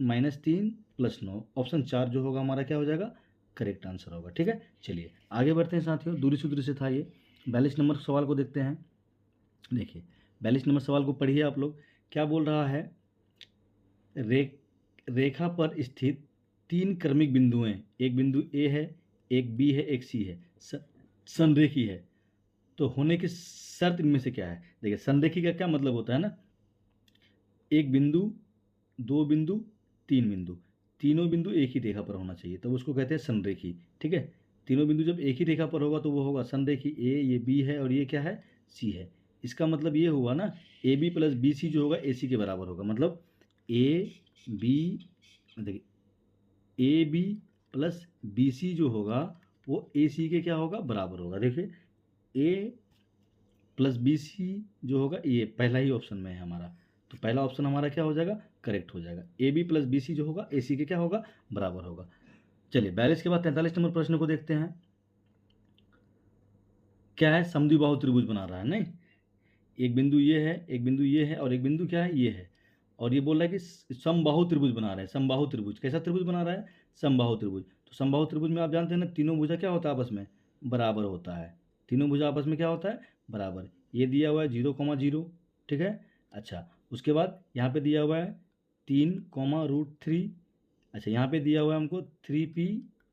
-3 + 9, ऑप्शन 4 जो होगा हमारा क्या हो जाएगा, करेक्ट आंसर होगा। ठीक है, चलिए आगे बढ़ते हैं साथियों, दूरी सूत्र से था ये। 42 नंबर सवाल को देखते हैं। देखिए 42 नंबर सवाल को पढ़िए आप लोग। क्या बोल रहा है, रेखा पर स्थित 3 क्रमिक बिंदुएं, एक बिंदु ए है, एक बी है, एक सी है, संरेखी है, तो होने की शर्त इनमें से क्या है। देखिए संरेखी का क्या मतलब होता है ना, एक बिंदु, 2 बिंदु, 3 बिंदु, तीनों बिंदु एक ही रेखा पर होना चाहिए, तब उसको कहते हैं संरेखी। ठीक है, तीनों बिंदु जब एक ही रेखा पर होगा तो वो होगा संरेखी। ये बी है और ये क्या है, सी है। इसका मतलब ये हुआ ना, A B plus B C जो होगा ए सी के बराबर होगा। मतलब ए बी, देखिए A B plus B C जो होगा वो ए सी के क्या होगा, बराबर होगा। देखिए ए प्लस बी सी जो होगा ये पहला ही ऑप्शन में है हमारा, तो पहला ऑप्शन हमारा क्या हो जाएगा, करेक्ट हो जाएगा। A B plus B C जो होगा ए सी के क्या होगा, बराबर होगा। चलिए 42 के बाद 43 नंबर प्रश्न को देखते हैं। क्या है, समद्विबाहु त्रिभुज बना रहा है। नहीं, एक बिंदु ये है, एक बिंदु ये है और एक बिंदु क्या है, ये है। और ये बोल रहा है कि समबाहु त्रिभुज बना रहा है। समबाहु त्रिभुज, कैसा त्रिभुज बना रहा है, समबाहु त्रिभुज। तो समबाहु त्रिभुज में आप जानते हैं ना, तीनों भुजा क्या होता है, आपस में बराबर होता है। तीनों भुजा आपस में क्या होता है, बराबर। ये दिया हुआ है 0,0, ठीक है। अच्छा, उसके बाद यहाँ पे दिया हुआ है 3,√3। अच्छा, यहाँ पे दिया हुआ है हमको 3p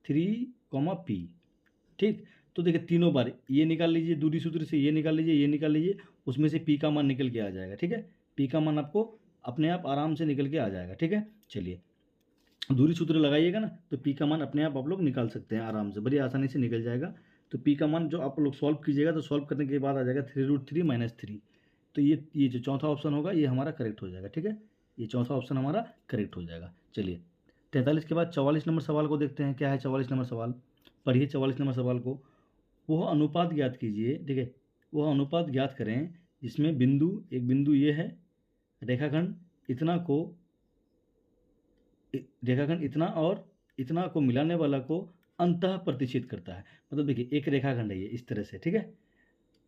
3,p। ठीक, तो देखिए तीनों बार ये निकाल लीजिए, दूरी सूत्र से ये निकाल लीजिए, ये निकाल लीजिए, उसमें से p का मान निकल के आ जाएगा। ठीक है, p का मान आपको अपने आप आराम से निकल के आ जाएगा। ठीक है, चलिए दूरी सूत्र लगाइएगा ना, तो p का मान अपने आप लोग निकाल सकते हैं आराम से, बड़ी आसानी से निकल जाएगा। तो p का मान जो आप लोग सॉल्व कीजिएगा, तो सॉल्व करने के बाद आ जाएगा 3√3 - 3। तो ये जो चौथा ऑप्शन होगा ये हमारा करेक्ट हो जाएगा। ठीक है, ये चौथा ऑप्शन हमारा करेक्ट हो जाएगा। चलिए 43 के बाद 44 नंबर सवाल को देखते हैं। क्या है 44 नंबर सवाल, पढ़िए 44 नंबर सवाल को। वह अनुपात ज्ञात कीजिए। ठीक है, वह अनुपात ज्ञात करें जिसमें बिंदु, एक बिंदु ये है, रेखाखंड इतना और इतना को मिलाने वाला को अंतः प्रतिच्छेद करता है। मतलब देखिए एक रेखाखंड है ये इस तरह से। ठीक है,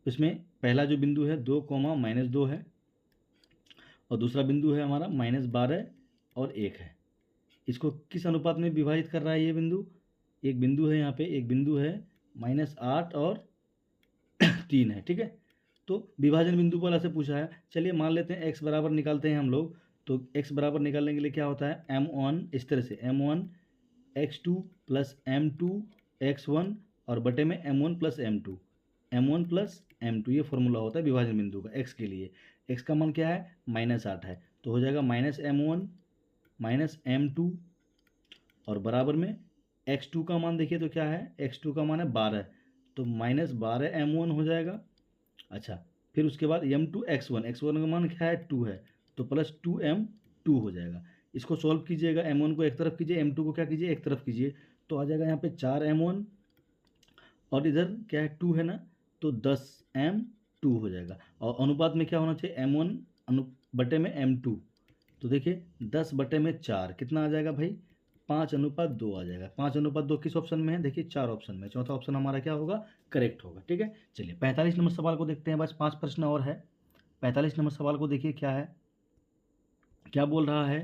उसमें पहला जो बिंदु है 2, -2 है, और दूसरा बिंदु है हमारा -12 और 1 है। इसको किस अनुपात में विभाजित कर रहा है ये बिंदु, एक बिंदु है यहाँ पे, एक बिंदु है -8 और 3 है। ठीक है, तो विभाजन बिंदु वाला से पूछा है। चलिए मान लेते हैं x बराबर निकालते हैं हम लोग। तो x बराबर निकालने के लिए क्या होता है, m1 इस तरह से, m1 x2 + m2 x1 और बटे में m1 + m2 ये फॉर्मूला होता है विभाजन बिंदु का x के लिए। x का मान क्या है, -8 है, तो हो जाएगा -m1 -m2 और बराबर में x2 का मान देखिए तो क्या है, x2 का मान है 12, तो -12m1 हो जाएगा। अच्छा, फिर उसके बाद m2 x1 का मान क्या है, 2 है, तो +2m2 हो जाएगा। इसको सॉल्व कीजिएगा, m1 को एक तरफ कीजिए, m2 को क्या कीजिए, एक तरफ कीजिए, तो आ जाएगा यहाँ पे 4m1 और इधर क्या है 2 है ना, तो 10m2 हो जाएगा। और अनुपात में क्या होना चाहिए, m1 बटे में m2, तो देखिए 10/4 कितना आ जाएगा भाई, 5:2 आ जाएगा। 5:2 किस ऑप्शन में है, देखिए 4 ऑप्शन में, चौथा ऑप्शन हमारा क्या होगा, करेक्ट होगा। ठीक है, चलिए 45 नंबर सवाल को देखते हैं, बस 5 प्रश्न और है। 45 नंबर सवाल को देखिए क्या है, क्या बोल रहा है,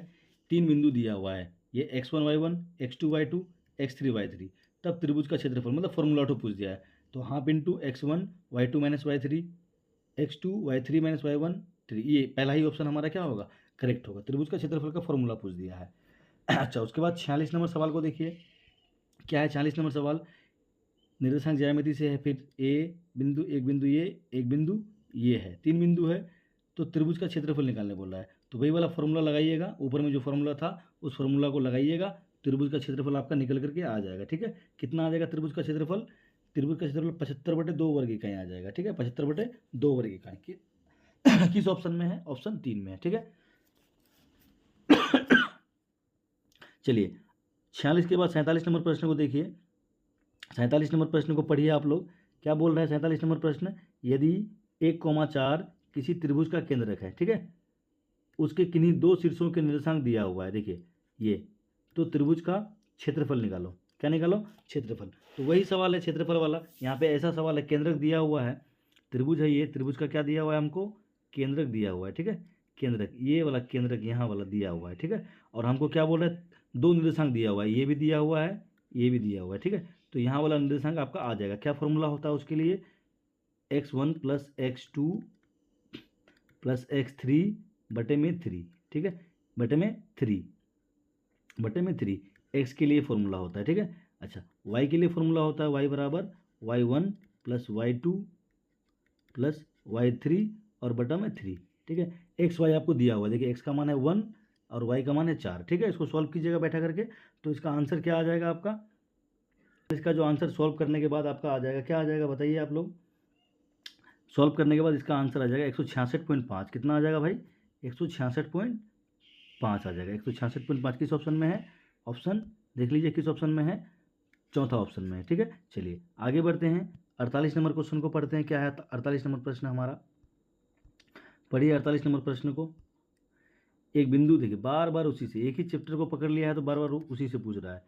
3 बिंदु दिया हुआ है, ये x1 y1 x2 y2 x3 y3, तब त्रिभुज का क्षेत्रफल, मतलब फॉर्मूला टू पूछ दिया है। तो half into x1 y2 - y3 x2 y3 - y1 3, ये पहला ही ऑप्शन हमारा क्या होगा, करेक्ट होगा। त्रिभुज का क्षेत्रफल का फॉर्मूला पूछ दिया है। अच्छा, उसके बाद 46 नंबर सवाल को देखिए, क्या है 46 नंबर सवाल, निर्देशांक ज्यामिति से है। फिर एक बिंदु ये, एक बिंदु ये है, 3 बिंदु है, तो त्रिभुज का क्षेत्रफल निकालने बोल रहा है। तो वही वाला फॉर्मूला लगाइएगा, ऊपर में जो फॉर्मूला था उस फॉर्मूला को लगाइएगा, त्रिभुज का क्षेत्रफल आपका निकल करके आ जाएगा। ठीक है, कितना आ जाएगा त्रिभुज का क्षेत्रफल, 75/2 वर्ग इकाई आ जाएगा। ठीक है, 75/2 वर्ग इकाई किस ऑप्शन में है, ऑप्शन 3 में है। ठीक है, चलिए 46 के बाद 47 नंबर प्रश्न को देखिए। 47 नंबर प्रश्न को पढ़िए आप लोग, क्या बोल रहा है 47 नंबर प्रश्न, यदि 1,4 किसी त्रिभुज का केंद्रक है, ठीक है, उसके किन्हीं 2 शीर्षों के निर्देशांक दिया हुआ है, देखिए ये, तो त्रिभुज का क्षेत्रफल निकालो। क्या निकालो, क्षेत्रफल। तो वही सवाल है क्षेत्रफल वाला, यहाँ पे ऐसा सवाल है, केंद्रक दिया हुआ है, त्रिभुज है ये, त्रिभुज का क्या दिया हुआ है हमको, केंद्रक दिया हुआ है। ठीक है, केंद्रक, ये वाला केंद्रक यहाँ वाला दिया हुआ है। ठीक है, और हमको क्या बोल रहा है, 2 निर्देशांक दिया हुआ है, ये भी दिया हुआ है, ये भी दिया हुआ है। ठीक है, तो यहाँ वाला निर्देशांक आपका आ जाएगा। क्या फॉर्मूला होता है उसके लिए, x1 + x2 + x3 बटे में 3। ठीक है, बटे में 3 x के लिए फॉर्मूला होता है। ठीक है, अच्छा y के लिए फॉर्मूला होता है, y बराबर y1 + y2 + y3 और बटा में 3। ठीक है, x y आपको दिया हुआ है, देखिए x का मान है 1 और y का मान है 4। ठीक है, इसको सॉल्व कीजिएगा बैठा करके, तो इसका आंसर क्या आ जाएगा आपका, इसका जो आंसर सॉल्व करने के बाद आपका आ जाएगा, क्या आ जाएगा बताइए आप लोग। सॉल्व करने के बाद इसका आंसर आ जाएगा 166.5। कितना आ जाएगा भाई, 166.5 आ जाएगा। 166.5 किस ऑप्शन में है, ऑप्शन देख लीजिए किस ऑप्शन में है, चौथा ऑप्शन में है। ठीक है, चलिए आगे बढ़ते हैं, 48 नंबर क्वेश्चन को पढ़ते हैं। क्या है 48 नंबर प्रश्न हमारा, पढ़िए 48 नंबर प्रश्न को। एक बिंदु देखिए, बार बार उसी से, एक ही चैप्टर को पकड़ लिया है तो बार बार उसी से पूछ रहा है।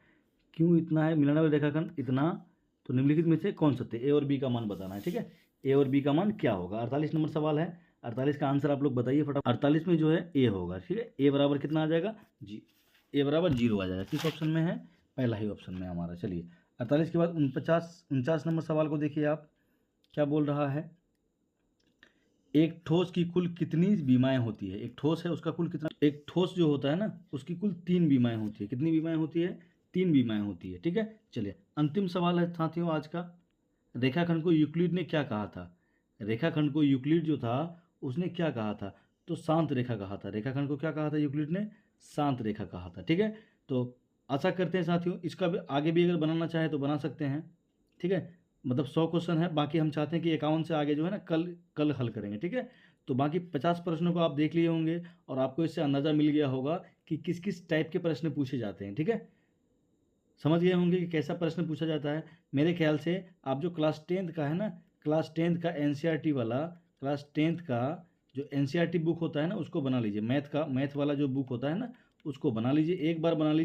क्यों इतना है, मिलाने वाले रेखाखंड इतना, तो निम्नलिखित में से कौन सत्य, ए और बी का मान बताना है। ठीक है, ए और बी का मान क्या होगा, 48 नंबर सवाल है। 48 का आंसर आप लोग बताइए फटाफट। 48 में जो है ए होगा। ठीक है, ए बराबर कितना आ जाएगा जी, ए बराबर 0 आ जाएगा। किस ऑप्शन में है, पहला ही ऑप्शन में हमारा। चलिए 48 के बाद 49 नंबर सवाल को देखिए आप, क्या बोल रहा है, एक ठोस की कुल कितनी बीमाएं होती है। एक ठोस है उसका कुल कितना, एक ठोस जो होता है ना उसकी कुल 3 बीमाएं होती है। कितनी बीमाएं होती है, 3 बीमाएं होती है। ठीक है, चलिए अंतिम सवाल है साथियों आज का। रेखाखंड को यूक्लिड ने क्या कहा था, रेखाखंड को यूक्लिड जो था उसने क्या कहा था, तो शांत रेखा कहा था। रेखाखंड को क्या कहा था यूक्लिड ने, शांत रेखा कहा था। ठीक है, तो आशा करते हैं साथियों इसका भी आगे भी अगर बनाना चाहे तो बना सकते हैं। ठीक है, मतलब 100 क्वेश्चन है, बाकी हम चाहते हैं कि 51 से आगे जो है ना कल कल हल करेंगे। ठीक है, तो बाकी 50 प्रश्नों को आप देख लिए होंगे और आपको इससे अंदाज़ा मिल गया होगा कि किस किस टाइप के प्रश्न पूछे जाते हैं। ठीक है, समझ गए होंगे कि कैसा प्रश्न पूछा जाता है। मेरे ख्याल से आप जो क्लास 10th का है ना, क्लास 10th का एनसीईआरटी वाला, क्लास 10th का जो एनसीईआरटी बुक होता है ना उसको बना लीजिए। मैथ वाला जो बुक होता है ना उसको बना लीजिए, एक बार बना लीजिए।